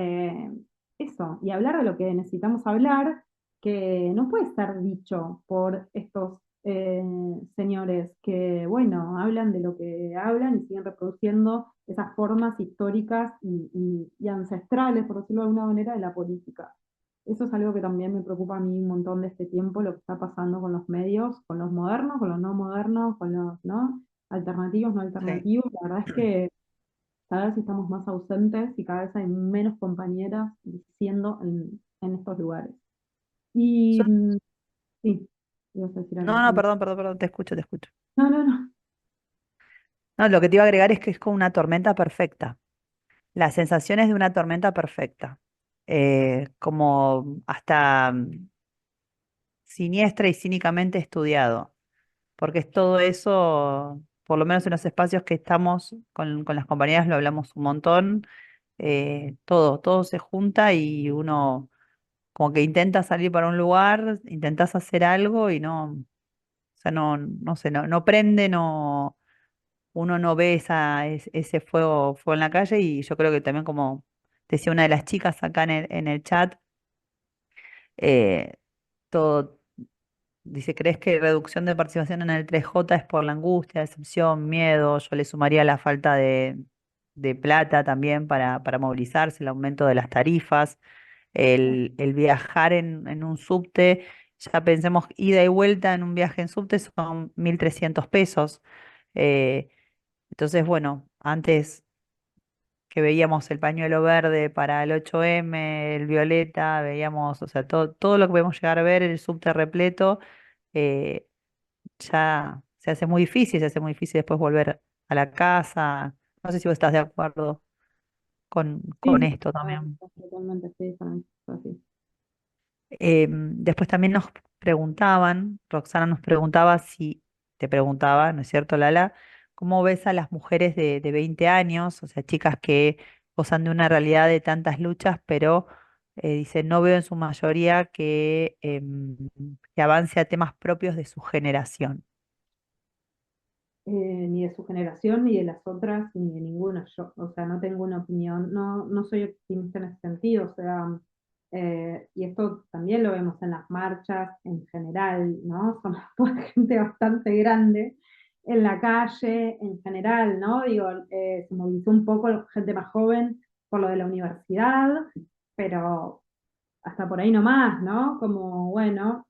eso, y hablar de lo que necesitamos hablar, que no puede ser dicho por estos señores que, bueno, hablan de lo que hablan y siguen reproduciendo esas formas históricas y ancestrales, por decirlo de alguna manera, de la política. Eso es algo que también me preocupa a mí un montón de este tiempo, lo que está pasando con los medios, con los modernos, con los no modernos, con los, ¿no? Alternativos, no Sí. alternativos. La verdad es que cada vez estamos más ausentes y cada vez hay menos compañeras diciendo en estos lugares. Y Yo- sí, ibas a decir no, algo. no, perdón, perdón, perdón, te escucho, te escucho. No, no, no. No, lo que te iba a agregar es que es como una tormenta perfecta. La sensación es de una tormenta perfecta. Como hasta siniestra y cínicamente estudiado, porque es todo eso, por lo menos en los espacios que estamos con las compañeras lo hablamos un montón, todo se junta y uno como que intenta salir para un lugar, intentas hacer algo y no, o sea, no sé, no prende, no, uno no ve ese fuego en la calle y yo creo que también como decía una de las chicas acá en el chat, eh, todo. Dice, ¿crees que reducción de participación en el 3J es por la angustia, decepción, miedo? Yo le sumaría la falta de plata también para movilizarse, el aumento de las tarifas, el viajar en un subte. Ya pensemos, ida y vuelta en un viaje en subte son 1.300 pesos. Eh, entonces, bueno, antes que veíamos el pañuelo verde para el 8M, el violeta, veíamos, o sea, todo lo que podemos llegar a ver, el subte repleto. eh, ya se hace muy difícil después volver a la casa. No sé si vos estás de acuerdo con Sí, esto totalmente, también. totalmente, sí, para mí es así. Después también nos preguntaban, Roxana nos preguntaba si, te preguntaba, ¿no es cierto, Lala? ¿Cómo ves a las mujeres de 20 años, o sea, chicas que gozan de una realidad de tantas luchas, pero dice, no veo en su mayoría que avance a temas propios de su generación? Ni de su generación, ni de las otras, ni de ninguna. Yo, o sea, no tengo una opinión, no soy optimista en ese sentido, o sea, y esto también lo vemos en las marchas en general, ¿no? Somos toda gente bastante grande, en la calle en general, ¿no? Digo, se movilizó un poco gente más joven por lo de la universidad, pero hasta por ahí nomás, ¿no? Como, bueno,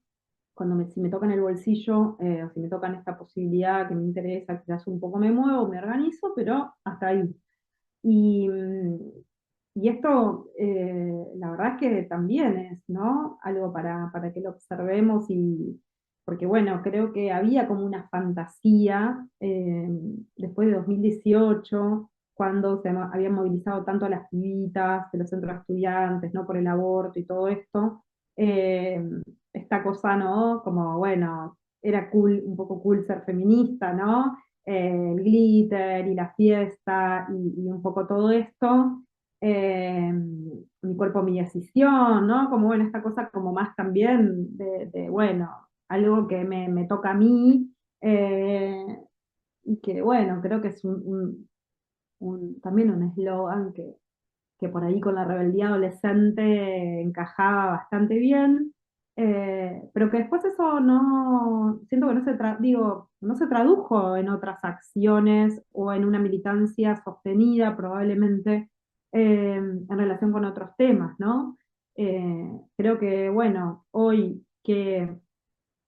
si me tocan el bolsillo, o si me tocan esta posibilidad que me interesa, quizás un poco me muevo, me organizo, pero hasta ahí. Y, y esto, la verdad es que también es, ¿no? Algo para que lo observemos porque bueno, creo que había como una fantasía después de 2018, cuando habían movilizado tanto a las pibitas de los centros de estudiantes, ¿no? Por el aborto y todo esto. eh, Esta cosa, ¿no? Como, bueno, era cool, un poco cool ser feminista, ¿no? El glitter y la fiesta y un poco todo esto. eh, Mi cuerpo, mi decisión, ¿no? Como bueno, esta cosa como más también bueno, algo que me toca a mí, y que bueno, creo que es también un eslogan que por ahí con la rebeldía adolescente encajaba bastante bien, pero que después eso no, siento que no se tradujo en otras acciones o en una militancia sostenida probablemente en relación con otros temas, ¿no? Creo que, bueno, hoy que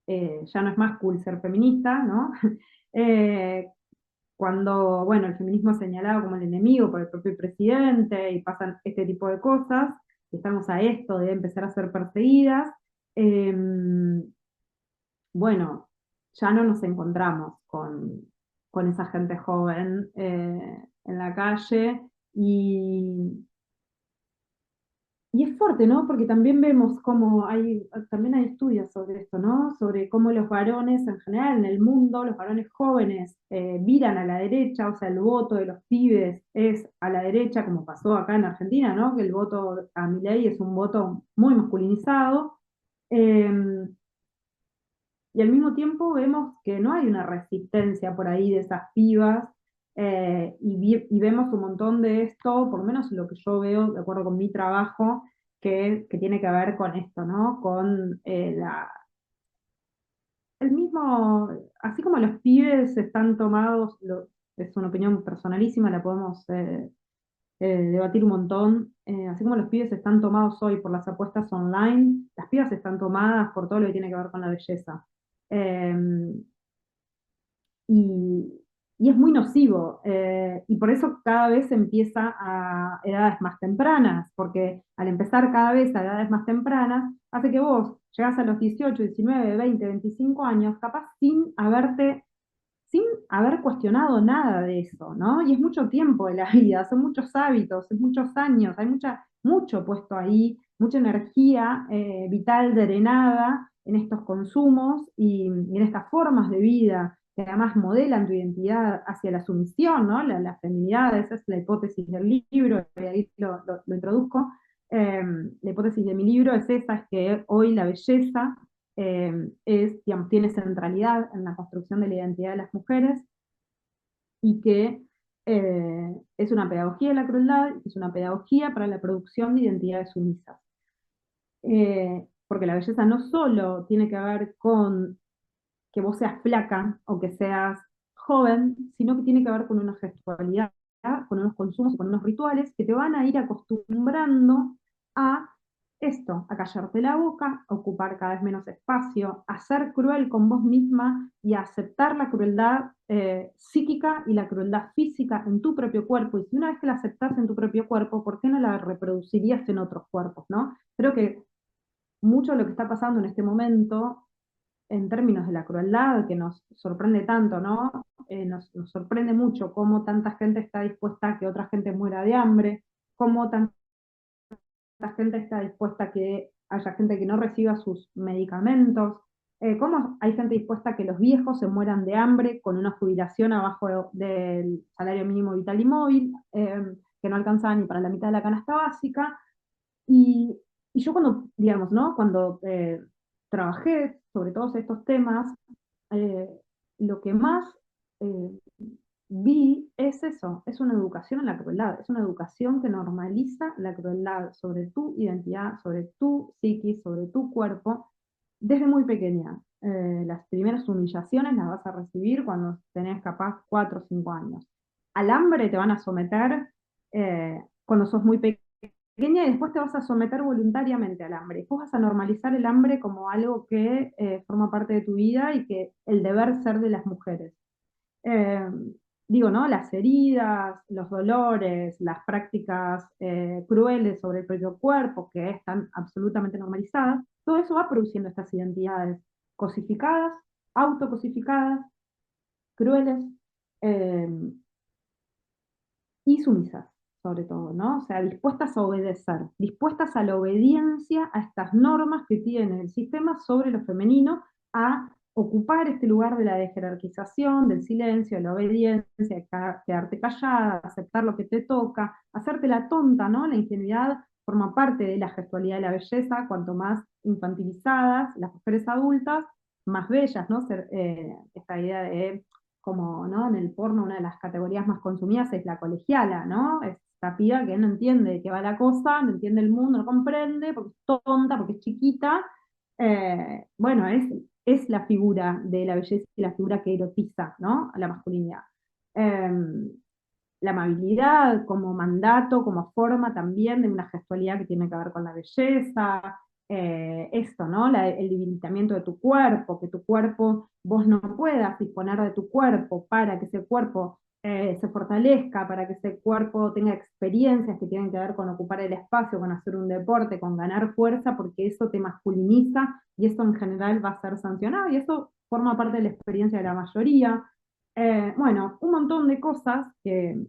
ya no es más cool ser feminista, ¿no? Eh, Cuando, bueno, el feminismo es señalado como el enemigo por el propio presidente y pasan este tipo de cosas, y estamos a esto de empezar a ser perseguidas, eh, bueno, ya no nos encontramos con esa gente joven en la calle y, y es fuerte, ¿no? Porque también vemos cómo también hay estudios sobre esto, ¿no? Sobre cómo los varones en general en el mundo, los varones jóvenes, viran a la derecha, o sea, el voto de los pibes es a la derecha, como pasó acá en Argentina, ¿no? Que el voto a Milei es un voto muy masculinizado. Eh, y al mismo tiempo vemos que no hay una resistencia por ahí de esas pibas, y vemos un montón de esto, por lo menos lo que yo veo, de acuerdo con mi trabajo, que tiene que ver con esto, ¿no? Con el mismo, así como los pibes están tomados, es una opinión personalísima, la podemos debatir un montón, así como los pibes están tomados hoy por las apuestas online, las pibas están tomadas por todo lo que tiene que ver con la belleza. Eh, y, y es muy nocivo, y por eso cada vez empieza a edades más tempranas, porque al empezar cada vez a edades más tempranas, hace que vos llegás a los 18, 19, 20, 25 años, capaz sin haber cuestionado nada de eso, ¿no? Y es mucho tiempo de la vida, son muchos hábitos, son muchos años, hay mucho puesto ahí, mucha energía vital drenada en estos consumos y en estas formas de vida que además modelan tu identidad hacia la sumisión, ¿no? La feminidad, esa es la hipótesis del libro, y ahí lo introduzco. La hipótesis de mi libro es esa, es que hoy la belleza digamos, tiene centralidad en la construcción de la identidad de las mujeres y que es una pedagogía de la crueldad, es una pedagogía para la producción de identidades sumisas. Porque la belleza no solo tiene que ver con que vos seas flaca o que seas joven, sino que tiene que ver con una gestualidad, con unos consumos, con unos rituales que te van a ir acostumbrando a esto, a callarte la boca, a ocupar cada vez menos espacio, a ser cruel con vos misma y a aceptar la crueldad psíquica y la crueldad física en tu propio cuerpo. Y si una vez que la aceptas en tu propio cuerpo, ¿por qué no la reproducirías en otros cuerpos, no? Creo que mucho de lo que está pasando en este momento en términos de la crueldad que nos sorprende tanto, ¿no? Nos sorprende mucho cómo tanta gente está dispuesta a que otra gente muera de hambre, cómo tanta gente está dispuesta a que haya gente que no reciba sus medicamentos, cómo hay gente dispuesta a que los viejos se mueran de hambre con una jubilación abajo del salario mínimo vital y móvil, que no alcanzaba ni para la mitad de la canasta básica, y, y yo cuando, digamos, ¿no? Cuando trabajé sobre todos estos temas, eh, lo que más eh, vi es eso, es una educación en la crueldad, es una educación que normaliza la crueldad sobre tu identidad, sobre tu psiquis, sobre tu cuerpo, desde muy pequeña. las primeras humillaciones las vas a recibir cuando tenés capaz 4 o 5 años. Al hambre te van a someter cuando sos muy pequeña y después te vas a someter voluntariamente al hambre. Después vas a normalizar el hambre como algo que forma parte de tu vida y que el deber ser de las mujeres. Eh, Digo, ¿no? Las heridas, los dolores, las prácticas crueles sobre el propio cuerpo, que están absolutamente normalizadas, todo eso va produciendo estas identidades cosificadas, autocosificadas, crueles, eh, y sumisas, sobre todo, ¿no? O sea, dispuestas a obedecer, dispuestas a la obediencia a estas normas que tiene el sistema sobre lo femenino, a ocupar este lugar de la jerarquización, del silencio, de la obediencia, de quedarte callada, aceptar lo que te toca, hacerte la tonta, ¿no? La ingenuidad forma parte de la gestualidad de la belleza. Cuanto más infantilizadas las mujeres adultas, más bellas, ¿no? Esta idea de como, ¿no? En el porno una de las categorías más consumidas es la colegiala, ¿no? Es esta piba que no entiende de qué va la cosa, no entiende el mundo, no comprende, porque es tonta, porque es chiquita. Bueno, es la figura de la belleza y la figura que erotiza, ¿no? A la masculinidad. Eh, la amabilidad como mandato, como forma también de una gestualidad que tiene que ver con la belleza, esto, ¿no? El debilitamiento de tu cuerpo, que tu cuerpo, vos no puedas disponer de tu cuerpo para que ese cuerpo se fortalezca, para que ese cuerpo tenga experiencias que tienen que ver con ocupar el espacio, con hacer un deporte, con ganar fuerza, porque eso te masculiniza y eso en general va a ser sancionado y eso forma parte de la experiencia de la mayoría. Bueno, un montón de cosas que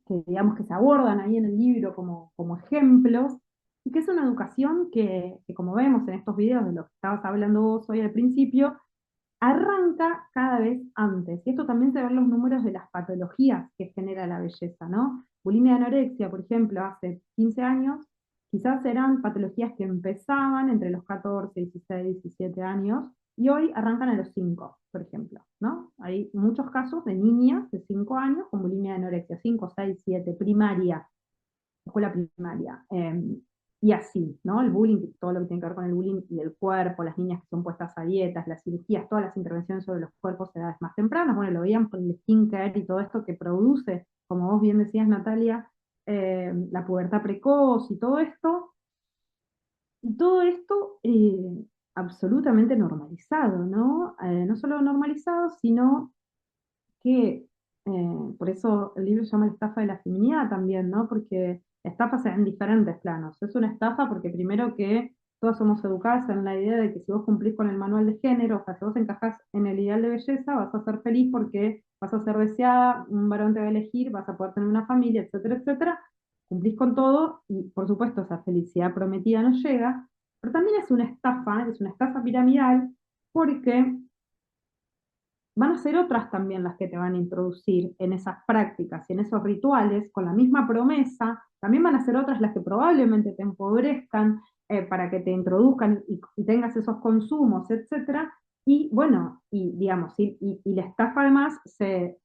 digamos que se abordan ahí en el libro como ejemplos, y que es una educación que como vemos en estos videos de lo que estabas hablando vos hoy al principio, arranca cada vez antes. Y esto también se ve en los números de las patologías que genera la belleza, ¿no? Bulimia y anorexia, por ejemplo, hace 15 años, quizás eran patologías que empezaban entre los 14, 16, 17 años, y hoy arrancan a los 5, por ejemplo, ¿no? Hay muchos casos de niñas de 5 años con bulimia y anorexia, 5, 6, 7, primaria, escuela primaria. Y así, ¿no? El bullying, todo lo que tiene que ver con el bullying y el cuerpo, las niñas que son puestas a dietas, las cirugías, todas las intervenciones sobre los cuerpos a edades más tempranas, bueno, lo veíamos con el skincare y todo esto que produce, como vos bien decías, Natalia, la pubertad precoz y todo esto absolutamente normalizado, ¿no? No solo normalizado, sino que por eso el libro se llama La estafa de la feminidad también, ¿no? Porque la estafa se da en diferentes planos. Es una estafa porque primero que todas somos educadas en la idea de que si vos cumplís con el manual de género, o sea, si vos encajás en el ideal de belleza, vas a ser feliz porque vas a ser deseada, un varón te va a elegir, vas a poder tener una familia, etcétera, etcétera. Cumplís con todo y por supuesto esa felicidad prometida no llega, pero también es una estafa piramidal porque van a ser otras también las que te van a introducir en esas prácticas y en esos rituales con la misma promesa, también van a ser otras las que probablemente te empobrezcan para que te introduzcan y tengas esos consumos, etcétera. Y bueno, y digamos, y la estafa además se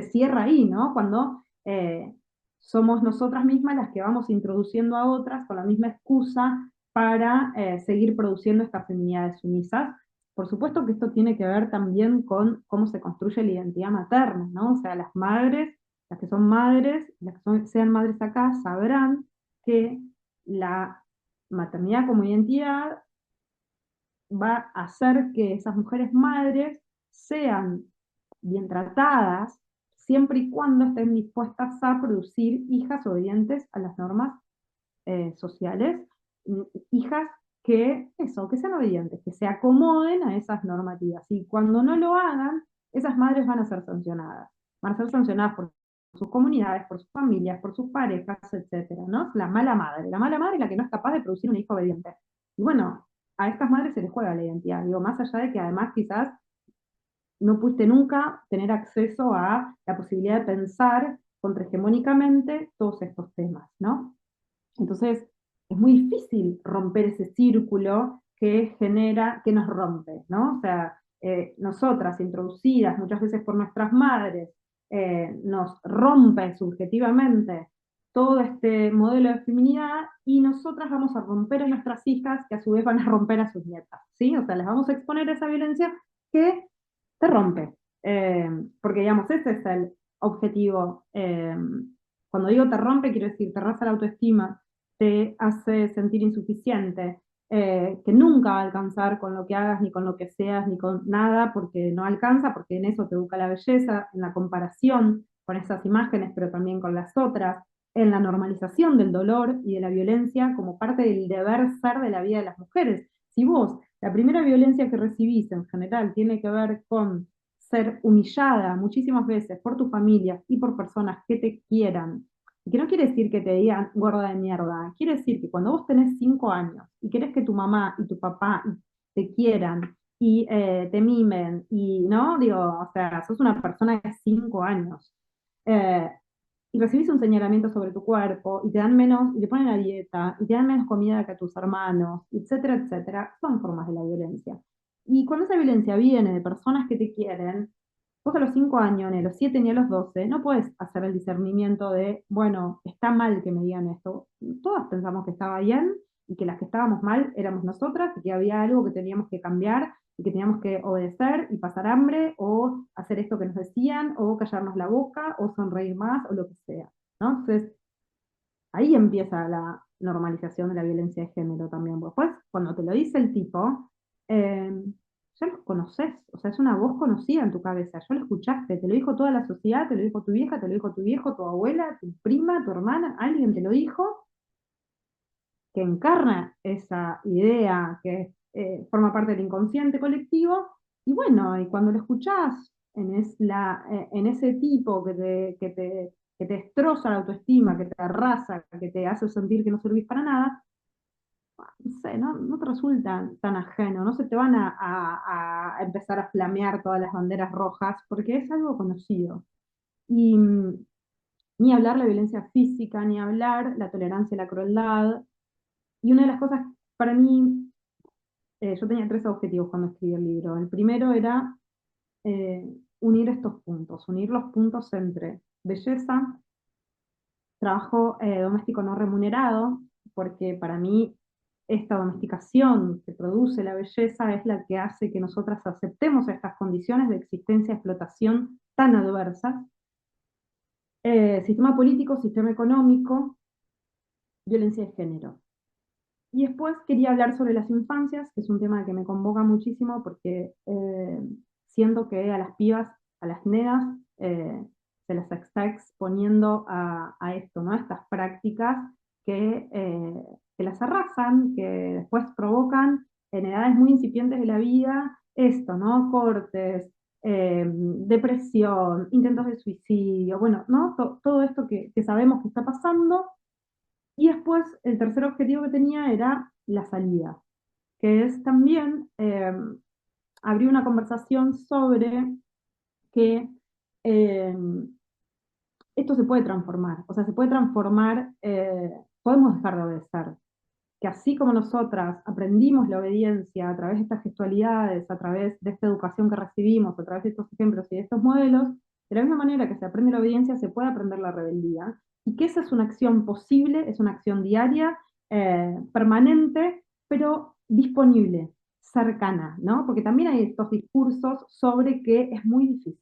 cierra ahí, ¿no? Cuando somos nosotras mismas las que vamos introduciendo a otras con la misma excusa para seguir produciendo estas feminidades sumisas. Por supuesto que esto tiene que ver también con cómo se construye la identidad materna, ¿no? O sea, las madres, las que son madres, las que sean madres acá, sabrán que la maternidad como identidad va a hacer que esas mujeres madres sean bien tratadas, siempre y cuando estén dispuestas a producir hijas obedientes a las normas sociales, hijas que sean obedientes, que se acomoden a esas normativas. Y cuando no lo hagan, esas madres van a ser sancionadas. Van a ser sancionadas por sus comunidades, por sus familias, por sus parejas, etcétera, ¿no? La mala madre. La mala madre es la que no es capaz de producir un hijo obediente. Y bueno, a estas madres se les juega la identidad. Digo, más allá de que además quizás no pudiste nunca tener acceso a la posibilidad de pensar contrahegemónicamente todos estos temas, ¿no? Entonces, es muy difícil romper ese círculo que genera, que nos rompe, ¿no? O sea, nosotras, introducidas muchas veces por nuestras madres, nos rompe subjetivamente todo este modelo de feminidad y nosotras vamos a romper a nuestras hijas que a su vez van a romper a sus nietas, ¿sí? O sea, les vamos a exponer a esa violencia que te rompe. Porque, digamos, ese es el objetivo. Cuando digo te rompe, quiero decir, te rasa la autoestima, te hace sentir insuficiente, que nunca va a alcanzar con lo que hagas, ni con lo que seas, ni con nada, porque no alcanza, porque en eso te educa la belleza, en la comparación con esas imágenes, pero también con las otras, en la normalización del dolor y de la violencia como parte del deber ser de la vida de las mujeres. Si vos, la primera violencia que recibís en general tiene que ver con ser humillada muchísimas veces por tu familia y por personas que te quieran, y que no quiere decir que te digan gorda de mierda, quiere decir que cuando vos tenés 5 años y querés que tu mamá y tu papá te quieran y te mimen, y no, digo, o sea, sos una persona de 5 años, eh, y recibís un señalamiento sobre tu cuerpo, y te dan menos, y te ponen a dieta, y te dan menos comida que a tus hermanos, etcétera, etcétera, son formas de la violencia. Y cuando esa violencia viene de personas que te quieren, vos a los 5 años, ni a los 7 ni a los 12, no puedes hacer el discernimiento de, bueno, está mal que me digan esto. Todas pensamos que estaba bien y que las que estábamos mal éramos nosotras y que había algo que teníamos que cambiar y que teníamos que obedecer y pasar hambre o hacer esto que nos decían o callarnos la boca o sonreír más o lo que sea, ¿no? Entonces, ahí empieza la normalización de la violencia de género también. Después, cuando te lo dice el tipo, ya lo conoces, o sea, es una voz conocida en tu cabeza, ya lo escuchaste, te lo dijo toda la sociedad, te lo dijo tu vieja, te lo dijo tu viejo, tu abuela, tu prima, tu hermana, alguien te lo dijo, que encarna esa idea que forma parte del inconsciente colectivo, y bueno, y cuando lo escuchás en ese tipo que te destroza la autoestima, que te arrasa, que te hace sentir que no servís para nada, no sé, no te resulta tan ajeno, no se te van a empezar a flamear todas las banderas rojas, porque es algo conocido. Y ni hablar la violencia física, ni hablar la tolerancia a la crueldad. Y una de las cosas, para mí, yo tenía 3 objetivos cuando escribí el libro. El primero era eh, unir estos puntos, unir los puntos entre belleza, trabajo doméstico no remunerado, porque para mí esta domesticación que produce la belleza es la que hace que nosotras aceptemos estas condiciones de existencia y explotación tan adversas. Sistema político, sistema económico, violencia de género. Y después quería hablar sobre las infancias, que es un tema que me convoca muchísimo porque siento que a las pibas, a las nenas, se las está exponiendo a esto, ¿no? A estas prácticas que las arrasan, que después provocan en edades muy incipientes de la vida esto, ¿no? Cortes, depresión, intentos de suicidio, bueno, ¿no? Todo esto que sabemos que está pasando. Y después el tercer objetivo que tenía era la salida, que es también abrir una conversación sobre que eh, esto se puede transformar, o sea, se puede transformar, podemos dejar de obedecer, que así como nosotras aprendimos la obediencia a través de estas gestualidades, a través de esta educación que recibimos, a través de estos ejemplos y de estos modelos, de la misma manera que se aprende la obediencia, se puede aprender la rebeldía, y que esa es una acción posible, es una acción diaria, permanente, pero disponible, cercana, ¿no? Porque también hay estos discursos sobre que es muy difícil,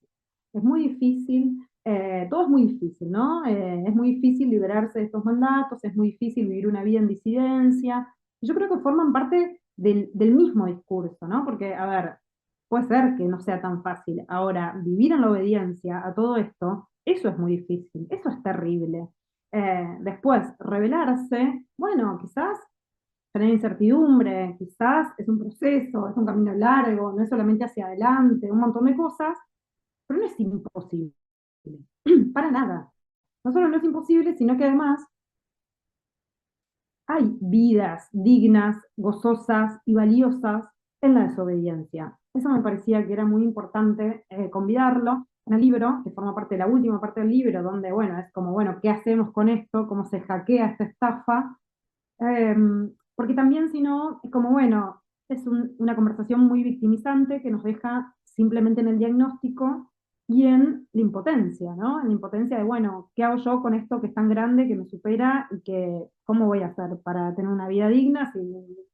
todo es muy difícil, ¿no? Es muy difícil liberarse de estos mandatos, es muy difícil vivir una vida en disidencia. Yo creo que forman parte del mismo discurso, ¿no? Porque, a ver, puede ser que no sea tan fácil. Ahora, vivir en la obediencia a todo esto, eso es muy difícil, eso es terrible. Después, rebelarse, bueno, quizás tener incertidumbre, quizás es un proceso, es un camino largo, no es solamente hacia adelante, un montón de cosas, pero no es imposible. Para nada. No solo no es imposible, sino que además hay vidas dignas, gozosas y valiosas en la desobediencia. Eso me parecía que era muy importante convidarlo en el libro, que forma parte de la última parte del libro, donde, bueno, es como, bueno, ¿qué hacemos con esto? ¿Cómo se hackea esta estafa? Eh, Porque también, si no, es como, bueno, es una conversación muy victimizante que nos deja simplemente en el diagnóstico y en la impotencia, ¿no? En la impotencia de, bueno, ¿qué hago yo con esto que es tan grande, que me supera y que cómo voy a hacer para tener una vida digna si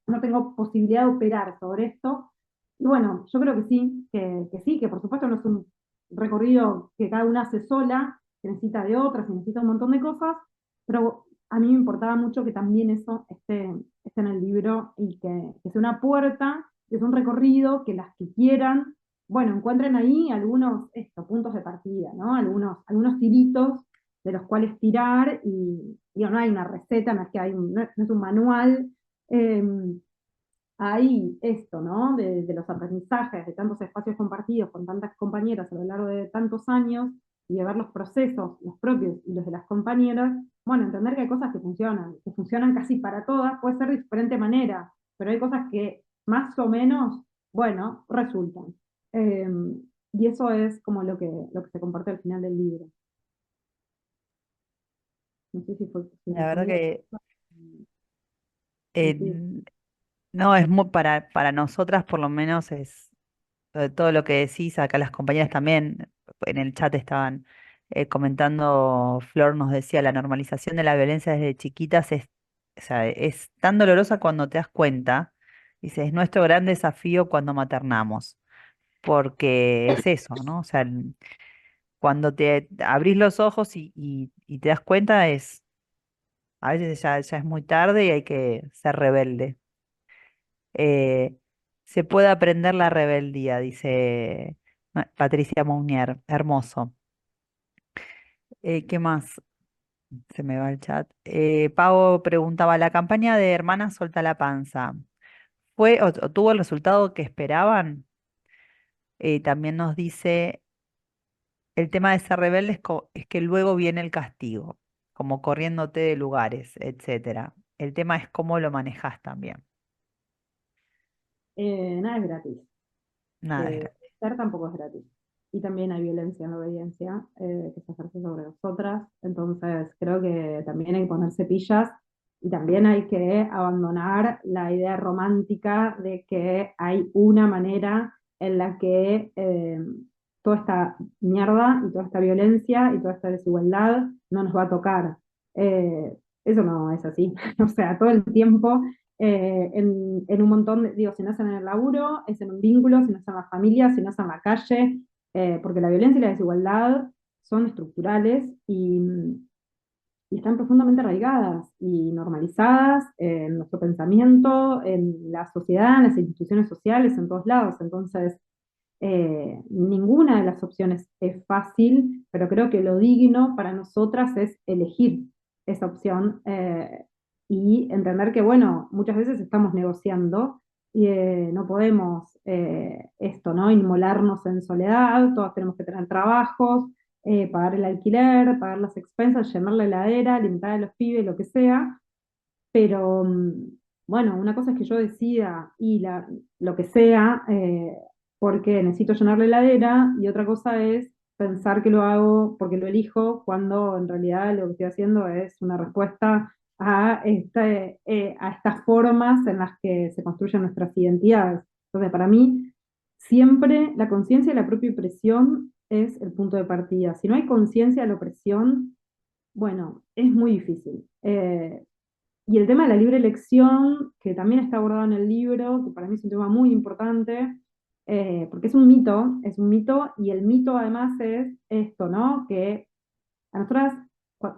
no tengo posibilidad de operar sobre esto? Y bueno, yo creo que sí, que sí, que por supuesto no es un recorrido que cada una hace sola, que necesita de otras, que necesita un montón de cosas, pero a mí me importaba mucho que también eso esté en el libro y que sea una puerta, que es un recorrido, que las que quieran bueno, encuentren ahí algunos puntos de partida, ¿no? Algunos tiritos de los cuales tirar y digo, no hay una receta, no es que no es un manual, eh, hay esto, ¿no? De los aprendizajes, de tantos espacios compartidos con tantas compañeras a lo largo de tantos años y de ver los procesos, los propios y los de las compañeras, bueno, entender que hay cosas que funcionan casi para todas, puede ser de diferente manera, pero hay cosas que más o menos, bueno, resultan. Eh, y eso es como lo que se comparte al final del libro. No sé si La verdad respondí que a eh, ti. no, es muy para nosotras por lo menos es todo lo que decís, acá las compañeras también en el chat estaban comentando, Flor nos decía, la normalización de la violencia desde chiquitas o sea, es tan dolorosa cuando te das cuenta, dice, es nuestro gran desafío cuando maternamos, porque es eso, ¿no? O sea, cuando te abrís los ojos y te das cuenta es, a veces ya es muy tarde y hay que ser rebelde. Eh, Se puede aprender la rebeldía, dice Patricia Mounier. Hermoso. ¿Qué más? Se me va el chat. Pau preguntaba, ¿la campaña de Hermanas Solta la Panza fue o tuvo el resultado que esperaban? También nos dice, el tema de ser rebelde es que luego viene el castigo, como corriéndote de lugares, etcétera. El tema es cómo lo manejas también. Nada es gratis. Nada es gratis. Ser tampoco es gratis. Y también hay violencia en la obediencia que se ejerce sobre nosotras. Entonces creo que también hay que ponerse pillas y también hay que abandonar la idea romántica de que hay una manera en la que toda esta mierda y toda esta violencia y toda esta desigualdad no nos va a tocar. Eso no es así. O sea, todo el tiempo en un montón digo, si no es en el laburo, es en un vínculo, si no es en la familia, si no es en la calle, porque la violencia y la desigualdad son estructurales y están profundamente arraigadas y normalizadas en nuestro pensamiento, en la sociedad, en las instituciones sociales, en todos lados. Entonces, ninguna de las opciones es fácil, pero creo que lo digno para nosotras es elegir esa opción y entender que, bueno, muchas veces estamos negociando y no podemos esto, ¿no? Inmolarnos en soledad, todas tenemos que tener trabajos, pagar el alquiler, pagar las expensas, llenar la heladera, alimentar a los pibes, lo que sea, pero bueno, una cosa es que yo decida y lo que sea, porque necesito llenar la heladera, y otra cosa es pensar que lo hago porque lo elijo, cuando en realidad lo que estoy haciendo es una respuesta a estas formas en las que se construyen nuestras identidades. Entonces, para mí, siempre la conciencia y la propia opresión es el punto de partida. Si no hay conciencia de la opresión, bueno, es muy difícil. Y el tema de la libre elección, que también está abordado en el libro, que para mí es un tema muy importante, porque es un mito, y el mito además es esto, ¿no? Que a nosotras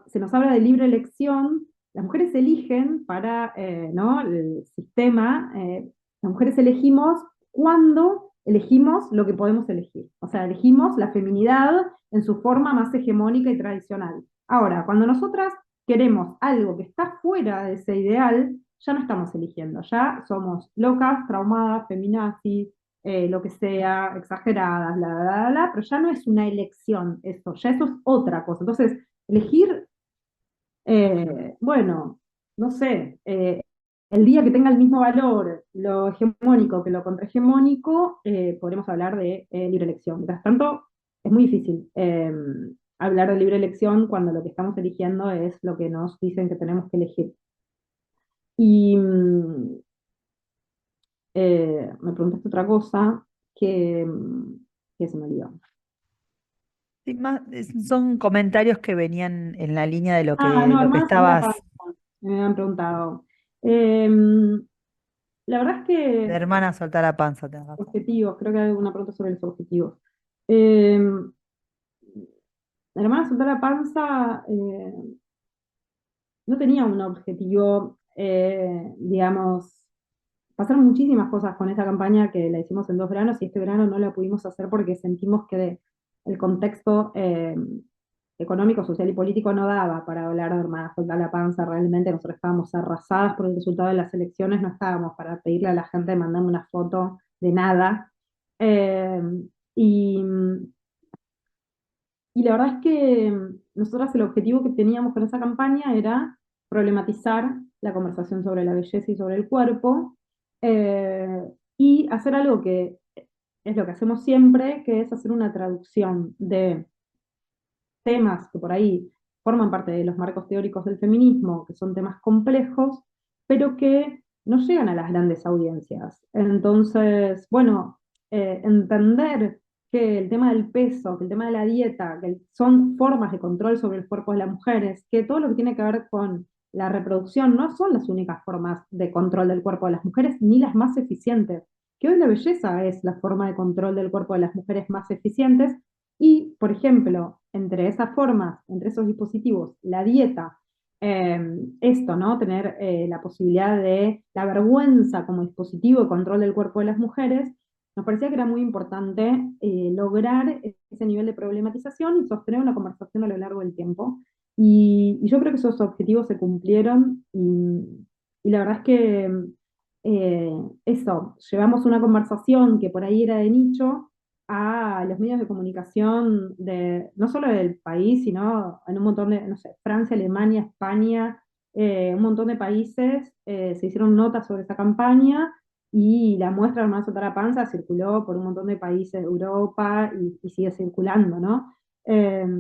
se nos habla de libre elección, las mujeres eligen para, ¿no? El sistema, las mujeres elegimos cuando elegimos lo que podemos elegir. O sea, elegimos la feminidad en su forma más hegemónica y tradicional. Ahora, cuando nosotras queremos algo que está fuera de ese ideal, ya no estamos eligiendo, ya somos locas, traumadas, feminazis, lo que sea, exageradas, pero ya no es una elección eso, ya eso es otra cosa. Entonces, elegir, bueno, no sé, el día que tenga el mismo valor lo hegemónico que lo contrahegemónico, podremos hablar de libre elección. Mientras tanto, es muy difícil hablar de libre elección cuando lo que estamos eligiendo es lo que nos dicen que tenemos que elegir. Y me preguntaste otra cosa que, que se me olvidó. Sí, son comentarios que venían en la línea de Ah, no, lo que hermana soltera estabas, panza, me han preguntado. Em, la verdad es de que hermana soltar la panza, tenés razón. objetivos, creo que hay una pregunta sobre los objetivos. Em, la hermana soltera panza no tenía un objetivo, digamos, pasaron muchísimas cosas con esa campaña que la hicimos en 2 veranos y este verano no la pudimos hacer porque sentimos que el contexto económico, social y político no daba para hablar de Hermanas Soltar la Panza. Realmente nosotros estábamos arrasadas por el resultado de las elecciones, no estábamos para pedirle a la gente mandarme una foto de nada. Eh, y, y la verdad es que nosotras el objetivo que teníamos con esa campaña era problematizar la conversación sobre la belleza y sobre el cuerpo, eh, y hacer algo que es lo que hacemos siempre, que es hacer una traducción de temas que por ahí forman parte de los marcos teóricos del feminismo, que son temas complejos, pero que no llegan a las grandes audiencias. Entonces, bueno, entender que el tema del peso, que el tema de la dieta, que son formas de control sobre el cuerpo de las mujeres, que todo lo que tiene que ver con la reproducción no son las únicas formas de control del cuerpo de las mujeres, ni las más eficientes. Que hoy la belleza es la forma de control del cuerpo de las mujeres más eficientes, y, por ejemplo, entre esas formas, entre esos dispositivos, la dieta, esto, ¿no? Tener la posibilidad de la vergüenza como dispositivo de control del cuerpo de las mujeres, nos parecía que era muy importante lograr ese nivel de problematización y sostener una conversación a lo largo del tiempo. Y yo creo que esos objetivos se cumplieron y la verdad es que eso, llevamos una conversación que por ahí era de nicho a los medios de comunicación de no solo del país, sino en un montón de, no sé, Francia, Alemania, España, un montón de países se hicieron notas sobre esa campaña y la muestra de Hermanas Soltar la Panza circuló por un montón de países de Europa y sigue circulando, ¿no?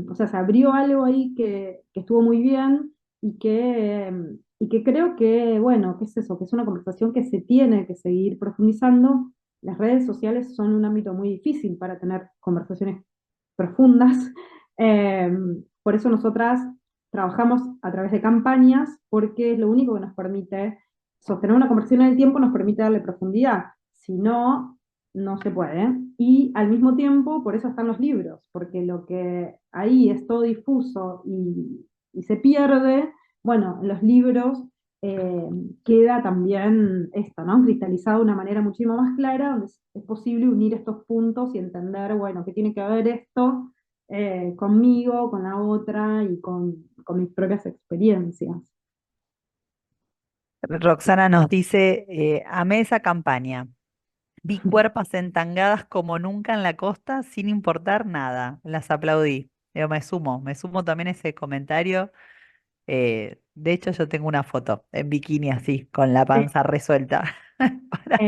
O sea, se abrió algo ahí que estuvo muy bien y que creo que, bueno, ¿qué es eso? Que es una conversación que se tiene que seguir profundizando. Las redes sociales son un ámbito muy difícil para tener conversaciones profundas. Eh, por eso nosotras trabajamos a través de campañas, porque es lo único que nos permite sostener una conversación en el tiempo, nos permite darle profundidad. Si no, no se puede. Y al mismo tiempo, por eso están los libros, porque lo que ahí es todo difuso y se pierde, bueno, en los libros eh, queda también esto, ¿no? Cristalizado de una manera muchísimo más clara, donde es posible unir estos puntos y entender, bueno, qué tiene que ver esto conmigo, con la otra y con mis propias experiencias. Roxana nos dice, amé esa campaña. Vi cuerpas entangadas como nunca en la costa sin importar nada. Las aplaudí. Yo me sumo también a ese comentario. De hecho, yo tengo una foto en bikini así, con la Sí. panza resuelta. Para-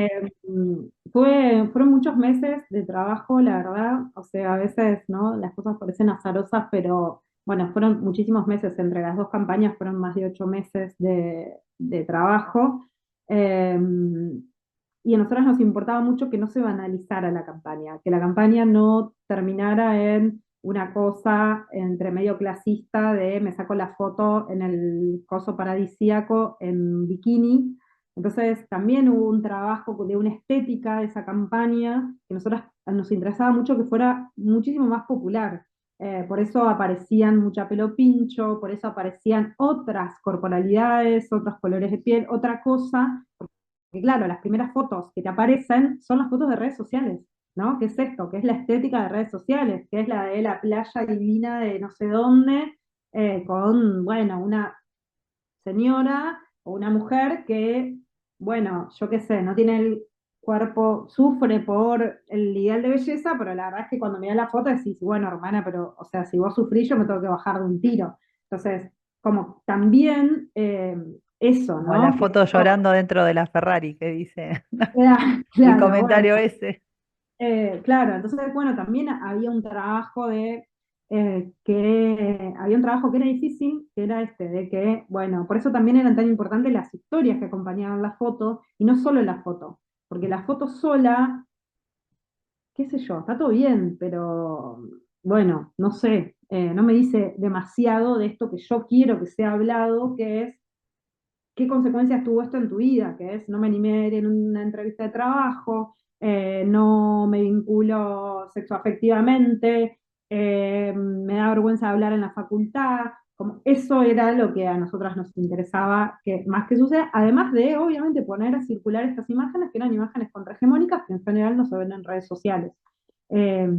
Fueron muchos meses de trabajo, la verdad. O sea, a veces, ¿no? Las cosas parecen azarosas, pero bueno, fueron muchísimos meses. Entre las dos campañas fueron más de 8 meses de trabajo. Eh, y a nosotros nos importaba mucho que no se banalizara la campaña, que la campaña no terminara en una cosa entre medio clasista de me saco la foto en el coso paradisíaco en bikini. Entonces también hubo un trabajo de una estética de esa campaña que a nosotros nos interesaba mucho que fuera muchísimo más popular. Por eso aparecían mucha pelo pincho, por eso aparecían otras corporalidades, otros colores de piel, otra cosa, que claro, las primeras fotos que te aparecen son las fotos de redes sociales, ¿no? ¿Qué es esto? ¿Qué es la estética de redes sociales? ¿Qué es la de la playa divina de no sé dónde? Con, bueno, una señora o una mujer que, bueno, yo qué sé, no tiene el cuerpo, sufre por el ideal de belleza, pero la verdad es que cuando me da la foto decís, bueno, hermana, pero, o sea, si vos sufrís, yo me tengo que bajar de un tiro. Entonces, como también eso, Como la ¿no? Que foto llorando dentro de la Ferrari que dice el claro, bueno, comentario ese. claro, entonces, bueno, también había un trabajo que había un trabajo que era difícil, que era este, de que, bueno, por eso también eran tan importantes las historias que acompañaban la foto, y no solo la foto, porque la foto sola, qué sé yo, está todo bien, pero bueno, no sé, no me dice demasiado de esto que yo quiero que sea hablado, que es qué consecuencias tuvo esto en tu vida, que es no me animé a ir en una entrevista de trabajo, no me vinculo sexoafectivamente, me da vergüenza hablar en la facultad, como eso era lo que a nosotras nos interesaba que más que suceda, además de obviamente poner a circular estas imágenes que eran imágenes contrahegemónicas que en general no se ven en redes sociales. Eh,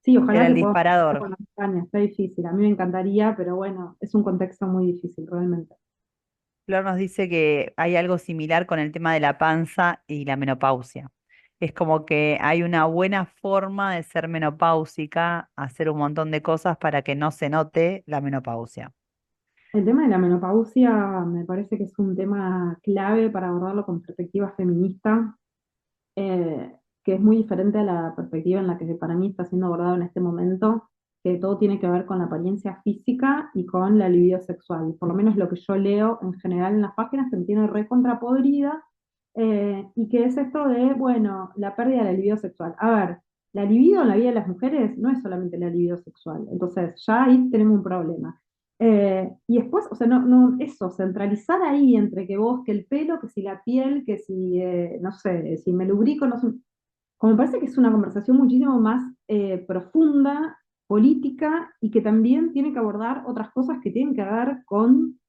sí, ojalá Era que el podamos hacer disparador. con la España, está difícil, a mí me encantaría, pero bueno, es un contexto muy difícil realmente. Flor nos dice que hay algo similar con el tema de la panza y la menopausia. Es como que hay una buena forma de ser menopáusica, hacer un montón de cosas para que no se note la menopausia. El tema de la menopausia me parece que es un tema clave para abordarlo con perspectiva feminista, que es muy diferente a la perspectiva en la que para mí está siendo abordado en este momento, que todo tiene que ver con la apariencia física y con la libido sexual. Por lo menos lo que yo leo en general en las páginas que me tiene recontrapodrida, y que es esto de, bueno, la pérdida de la libido sexual. A ver, la libido en la vida de las mujeres no es solamente la libido sexual, entonces ya ahí tenemos un problema. Y después, o sea, eso, centralizar ahí entre que vos, que el pelo, que si la piel, que si, no sé, si me lubrico, no sé, como me parece que es una conversación muchísimo más profunda, política, y que también tiene que abordar otras cosas que tienen que ver con,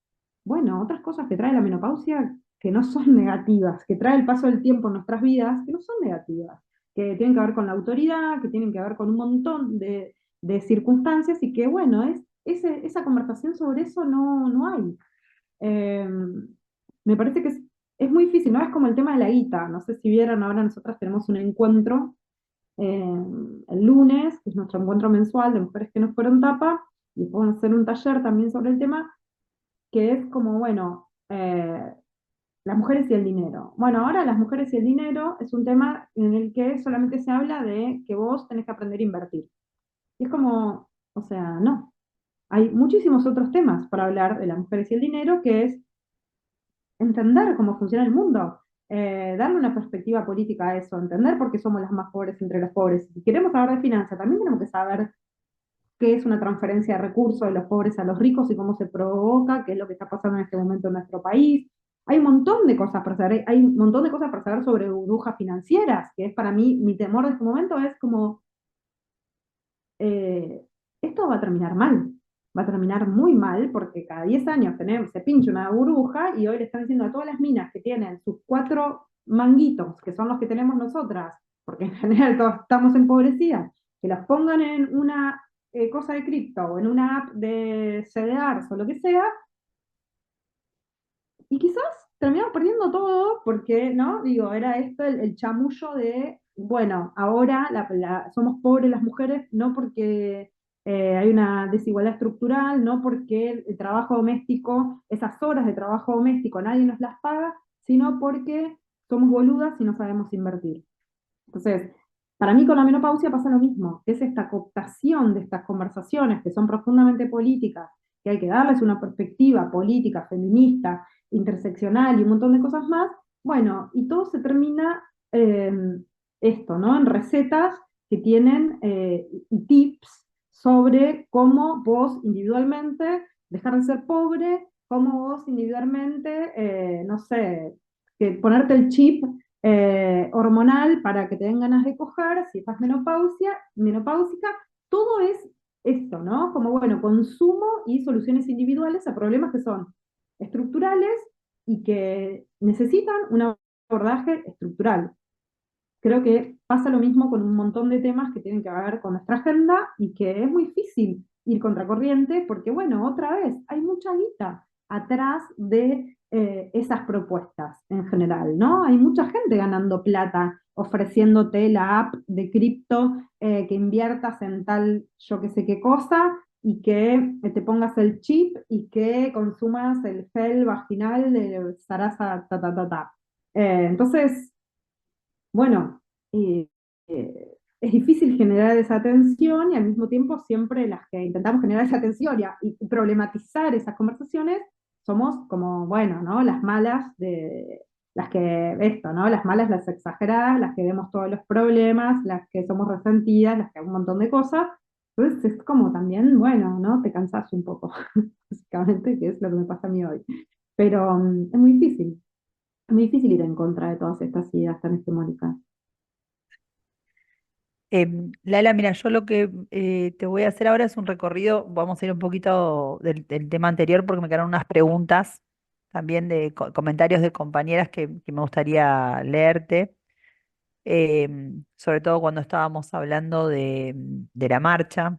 bueno, otras cosas que trae la menopausia que no son negativas, que trae el paso del tiempo en nuestras vidas, que no son negativas, que tienen que ver con la autoridad, que tienen que ver con un montón de circunstancias y que, bueno, esa conversación sobre eso no hay. Eh, Me parece que es muy difícil, ¿no? Es como el tema de la guita. No sé si vieron, ahora nosotras tenemos un encuentro eh, el lunes, que es nuestro encuentro mensual de mujeres que no fueron tapa, y vamos a hacer un taller también sobre el tema, que es como, bueno, las mujeres y el dinero. Bueno, ahora las mujeres y el dinero es un tema en el que solamente se habla de que vos tenés que aprender a invertir. Y es como, o sea, no. Hay muchísimos otros temas para hablar de las mujeres y el dinero, que es entender cómo funciona el mundo, darle una perspectiva política a eso, entender por qué somos las más pobres entre los pobres. Si queremos hablar de finanzas, también tenemos que saber qué es una transferencia de recursos de los pobres a los ricos y cómo se provoca, qué es lo que está pasando en este momento en nuestro país. Hay un montón de cosas para saber, hay un montón de cosas para saber sobre burbujas financieras, que es para mí, mi temor de este momento es como, eh, esto va a terminar mal, va a terminar muy mal porque cada 10 años se pincha una burbuja y hoy le están diciendo a todas las minas que tienen sus 4 manguitos, que son los que tenemos nosotras, porque en general todos estamos empobrecidas, que las pongan en una cosa de cripto o en una app de CDRs o lo que sea, y quizás terminamos perdiendo todo porque, ¿no? Digo, era esto el chamullo de, bueno, ahora somos pobres las mujeres, no porque hay una desigualdad estructural, no porque el trabajo doméstico, esas horas de trabajo doméstico nadie nos las paga, sino porque somos boludas y no sabemos invertir. Entonces, para mí con la menopausia pasa lo mismo, es esta cooptación de estas conversaciones que son profundamente políticas, que hay que darles una perspectiva política, feminista, interseccional y un montón de cosas más, bueno, y todo se termina eh, esto, ¿no? En recetas que tienen y tips sobre cómo vos individualmente dejar de ser pobre, cómo vos individualmente, no sé, que ponerte el chip hormonal para que te den ganas de coger, si estás menopáusica, todo es esto, ¿no? Como, bueno, consumo y soluciones individuales a problemas que son estructurales y que necesitan un abordaje estructural. Creo que pasa lo mismo con un montón de temas que tienen que ver con nuestra agenda y que es muy difícil ir contracorriente porque, bueno, otra vez, hay mucha guita atrás de esas propuestas en general, ¿no? Hay mucha gente ganando plata ofreciéndote la app de cripto, que inviertas en tal yo que sé qué cosa y que te pongas el chip y que consumas el gel vaginal de Sarasa ta ta ta ta. Entonces, bueno, es difícil generar esa tensión y al mismo tiempo siempre las que intentamos generar esa tensión y problematizar esas conversaciones somos como, bueno, ¿no? Las malas de las que esto, ¿no? Las malas, las exageradas, las que vemos todos los problemas, las que somos resentidas, las que un montón de cosas. Entonces es como también, bueno, ¿no? Te cansas un poco, básicamente, que es lo que me pasa a mí hoy. Pero es muy difícil ir en contra de todas estas ideas tan hegemónicas. Laila, mira, yo lo que te voy a hacer ahora es un recorrido, vamos a ir un poquito del tema anterior porque me quedaron unas preguntas también de comentarios de compañeras que me gustaría leerte, sobre todo cuando estábamos hablando de la marcha.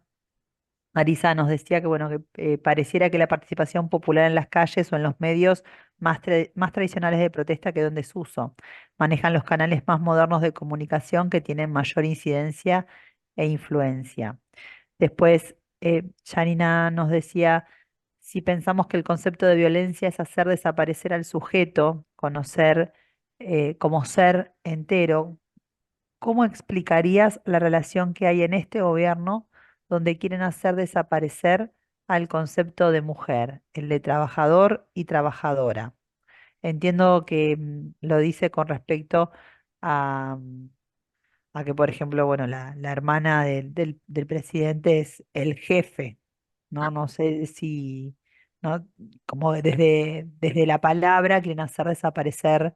Marisa nos decía que, bueno, que pareciera que la participación popular en las calles o en los medios más tradicionales de protesta quedó en desuso. Manejan los canales más modernos de comunicación que tienen mayor incidencia e influencia. Después, Janina nos decía, si pensamos que el concepto de violencia es hacer desaparecer al sujeto, conocer como ser entero, ¿cómo explicarías la relación que hay en este gobierno donde quieren hacer desaparecer al concepto de mujer, el de trabajador y trabajadora? Entiendo que lo dice con respecto a, a que, por ejemplo, bueno, la hermana del presidente es el jefe, ¿no? No sé si, ¿no? Como desde la palabra quieren hacer desaparecer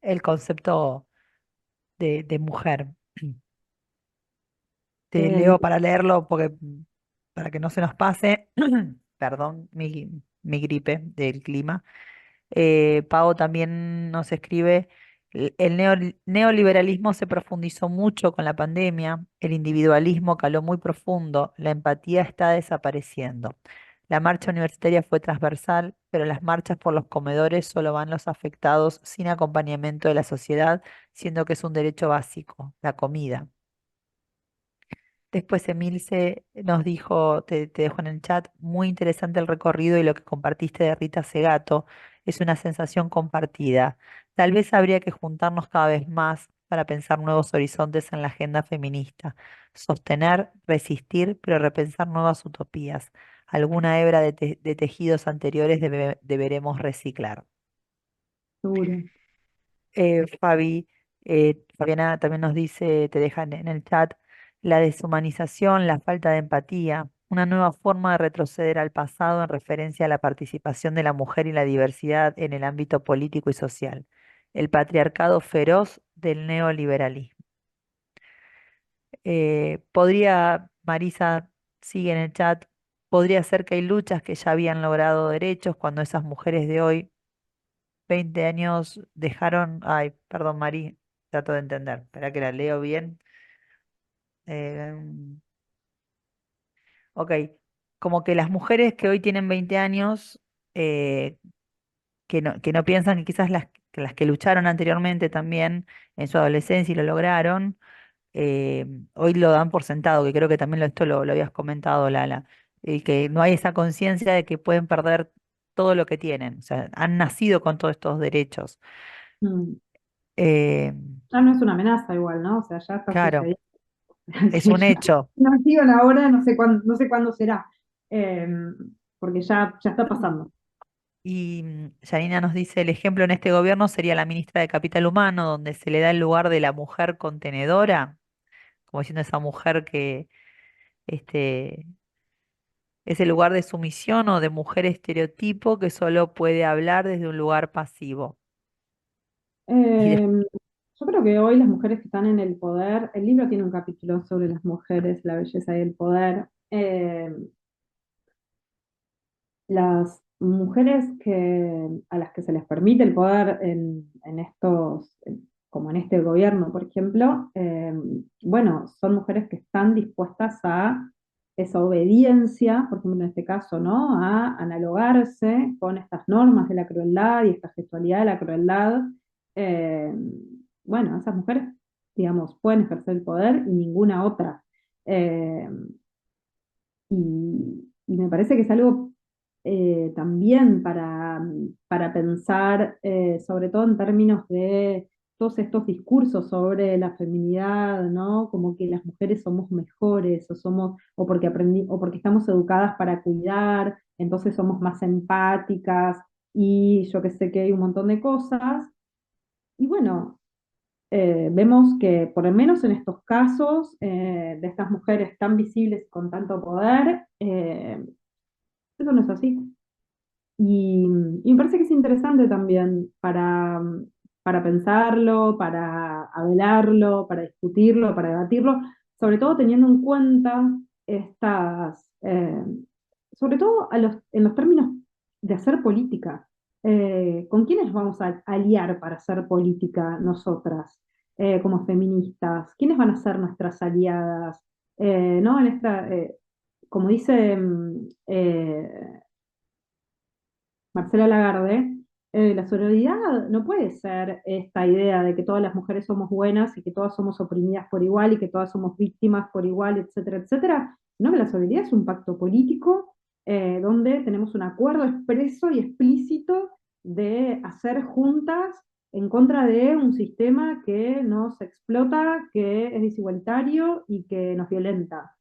el concepto de mujer. Te Eh, leo para leerlo porque para que no se nos pase, perdón, mi gripe del clima. Pau también nos escribe, el neoliberalismo se profundizó mucho con la pandemia, el individualismo caló muy profundo, la empatía está desapareciendo. La marcha universitaria fue transversal, pero las marchas por los comedores solo van los afectados sin acompañamiento de la sociedad, siendo que es un derecho básico, la comida. Después Emilce nos dijo, te dejo en el chat, muy interesante el recorrido y lo que compartiste de Rita Segato. Es una sensación compartida. Tal vez habría que juntarnos cada vez más para pensar nuevos horizontes en la agenda feminista. Sostener, resistir, pero repensar nuevas utopías. Alguna hebra de tejidos anteriores deberemos reciclar. Seguro. Fabiana también nos dice, te deja en el chat, la deshumanización, la falta de empatía, una nueva forma de retroceder al pasado en referencia a la participación de la mujer y la diversidad en el ámbito político y social, el patriarcado feroz del neoliberalismo. Marisa sigue en el chat, podría ser que hay luchas que ya habían logrado derechos cuando esas mujeres de hoy 20 años dejaron, ay, perdón, Mari, trato de entender, espera que la leo bien. Eh, ok, como que las mujeres que hoy tienen 20 años, eh, que no piensan que quizás las que lucharon anteriormente también en su adolescencia y lo lograron, hoy lo dan por sentado, que creo que también esto lo habías comentado, Lala, y que no hay esa conciencia de que pueden perder todo lo que tienen, o sea, han nacido con todos estos derechos. Mm. Eh, Ya no es una amenaza igual, ¿no? O sea, ya está claro. sucediendo. Es Que un ya hecho. no digan ahora, no sé cuándo será. Eh, Porque ya está pasando. Y Yanina nos dice, el ejemplo en este gobierno sería la ministra de Capital Humano, donde se le da el lugar de la mujer contenedora, como diciendo esa mujer que este, es el lugar de sumisión o de mujer estereotipo que solo puede hablar desde un lugar pasivo. Y Eh, yo creo que hoy las mujeres que están en el poder, el libro tiene un capítulo sobre las mujeres, la belleza y el poder. Las mujeres a las que se les permite el poder como en este gobierno, por ejemplo, bueno, son mujeres que están dispuestas a esa obediencia, por ejemplo, en este caso, ¿no? A analogarse con estas normas de la crueldad y esta gestualidad de la crueldad. Eh, bueno, esas mujeres, digamos, pueden ejercer el poder y ninguna otra. Eh, y me parece que es algo también para pensar, sobre todo en términos de todos estos discursos sobre la feminidad, ¿no? Como que las mujeres somos mejores, o porque o porque estamos educadas para cuidar, entonces somos más empáticas, y yo que sé que hay un montón de cosas. Y bueno, vemos que por lo menos en estos casos de estas mujeres tan visibles con tanto poder, eso no es así. Y me parece que es interesante también para pensarlo, para hablarlo, para discutirlo, para debatirlo, sobre todo teniendo en cuenta sobre todo en los términos de hacer política. ¿Con quiénes vamos a aliar para hacer política nosotras como feministas? ¿Quiénes van a ser nuestras aliadas? ¿No? Como dice Marcela Lagarde, la sororidad no puede ser esta idea de que todas las mujeres somos buenas y que todas somos oprimidas por igual y que todas somos víctimas por igual, etcétera, etcétera, sino que la sororidad es un pacto político donde tenemos un acuerdo expreso y explícito de hacer juntas en contra de un sistema que nos explota, que es desigualitario y que nos violenta.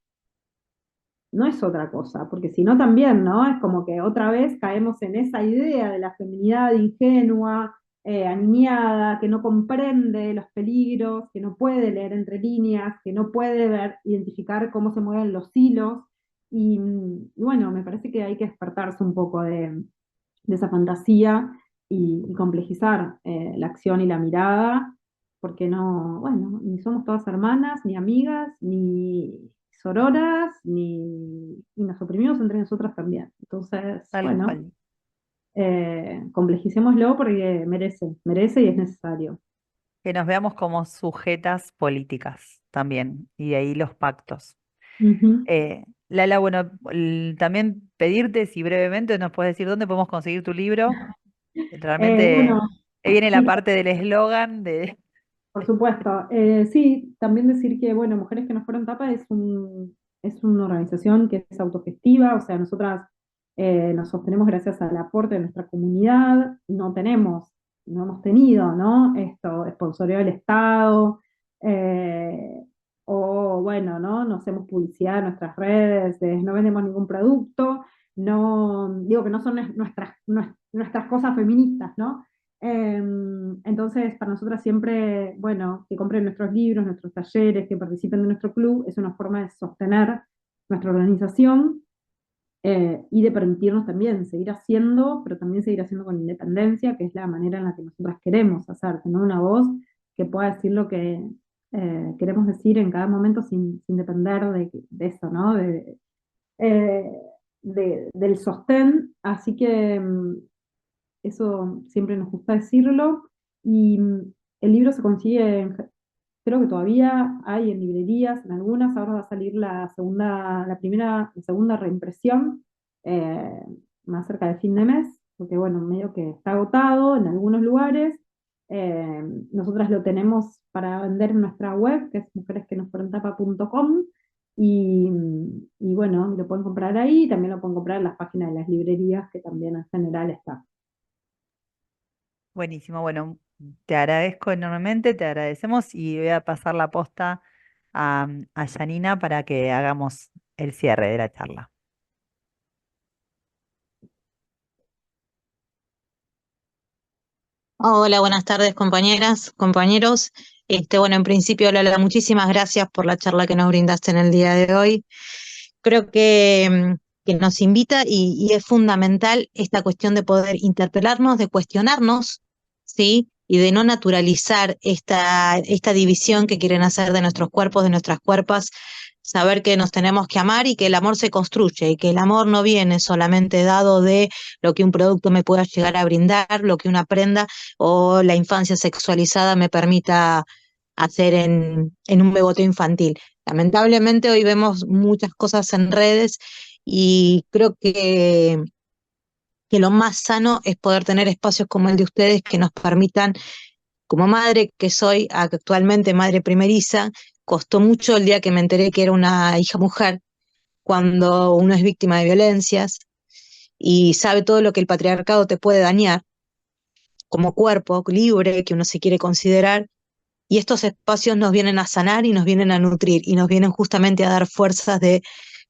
No es otra cosa, porque si no también, ¿no? Es como que otra vez caemos en esa idea de la feminidad ingenua, aniñada, que no comprende los peligros, que no puede leer entre líneas, que no puede identificar cómo se mueven los hilos. Y bueno, me parece que hay que despertarse un poco de esa fantasía y complejizar la acción y la mirada, porque no, bueno, ni somos todas hermanas, ni amigas, ni sororas, y nos oprimimos entre nosotras también. Entonces, Tal bueno, cual. complejicémoslo porque merece y es necesario. Que nos veamos como sujetas políticas también, y de ahí los pactos. Ujú. Lala, bueno, también pedirte si brevemente nos puedes decir dónde podemos conseguir tu libro. Realmente Bueno, ahí viene la sí, parte del eslogan de... por supuesto. Sí, también decir que, bueno, Mujeres que no fueron tapa es una organización que es autogestiva, o sea, nosotras nos sostenemos gracias al aporte de nuestra comunidad, no hemos tenido, ¿no? Esto, sponsoreo del Estado, eh, o bueno, ¿no? No hacemos publicidad en nuestras redes, no vendemos ningún producto, no, digo que no son nuestras cosas feministas, ¿no? Entonces, para nosotras siempre, bueno, que compren nuestros libros, nuestros talleres, que participen de nuestro club, es una forma de sostener nuestra organización y de permitirnos también seguir haciendo, pero también seguir haciendo con independencia, que es la manera en la que nosotras queremos hacer, tener una voz que pueda decir lo que queremos decir en cada momento sin depender de eso, ¿no? Eh, del sostén. Así que eso siempre nos gusta decirlo. Y el libro se consigue, creo que todavía hay en librerías, en algunas, ahora va a salir la segunda reimpresión, eh, más cerca de fin de mes, porque bueno, medio que está agotado en algunos lugares. Nosotras lo tenemos para vender en nuestra web, que es mujeresquenosfuerontapa.com, y bueno, lo pueden comprar ahí, también lo pueden comprar en las páginas de las librerías, que también en general está. Buenísimo, bueno, te agradezco enormemente, te agradecemos y voy a pasar la posta a Janina para que hagamos el cierre de la charla. Hola, buenas tardes, compañeras, compañeros. Bueno, en principio, Lola, muchísimas gracias por la charla que nos brindaste en el día de hoy. Creo que nos invita y es fundamental esta cuestión de poder interpelarnos, de cuestionarnos, ¿sí? Y de no naturalizar esta división que quieren hacer de nuestros cuerpos, de nuestras cuerpas, saber que nos tenemos que amar y que el amor se construye y que el amor no viene solamente dado de lo que un producto me pueda llegar a brindar, lo que una prenda o la infancia sexualizada me permita hacer en un beboteo infantil. Lamentablemente hoy vemos muchas cosas en redes y creo que lo más sano es poder tener espacios como el de ustedes que nos permitan, como madre que soy, actualmente madre primeriza, costó mucho el día que me enteré que era una hija mujer, cuando uno es víctima de violencias y sabe todo lo que el patriarcado te puede dañar como cuerpo libre que uno se quiere considerar. Y estos espacios nos vienen a sanar y nos vienen a nutrir y nos vienen justamente a dar fuerzas de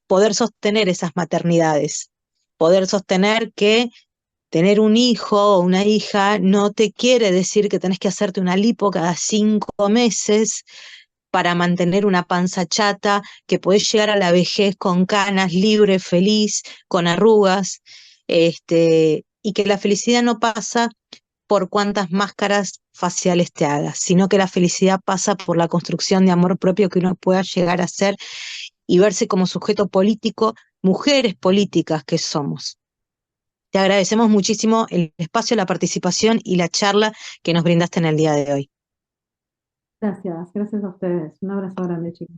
poder sostener esas maternidades, poder sostener que tener un hijo o una hija no te quiere decir que tenés que hacerte una lipo cada 5 meses para mantener una panza chata, que podés llegar a la vejez con canas, libre, feliz, con arrugas, y que la felicidad no pasa por cuántas máscaras faciales te hagas, sino que la felicidad pasa por la construcción de amor propio que uno pueda llegar a ser y verse como sujeto político, mujeres políticas que somos. Te agradecemos muchísimo el espacio, la participación y la charla que nos brindaste en el día de hoy. Gracias a ustedes. Un abrazo grande, chicos.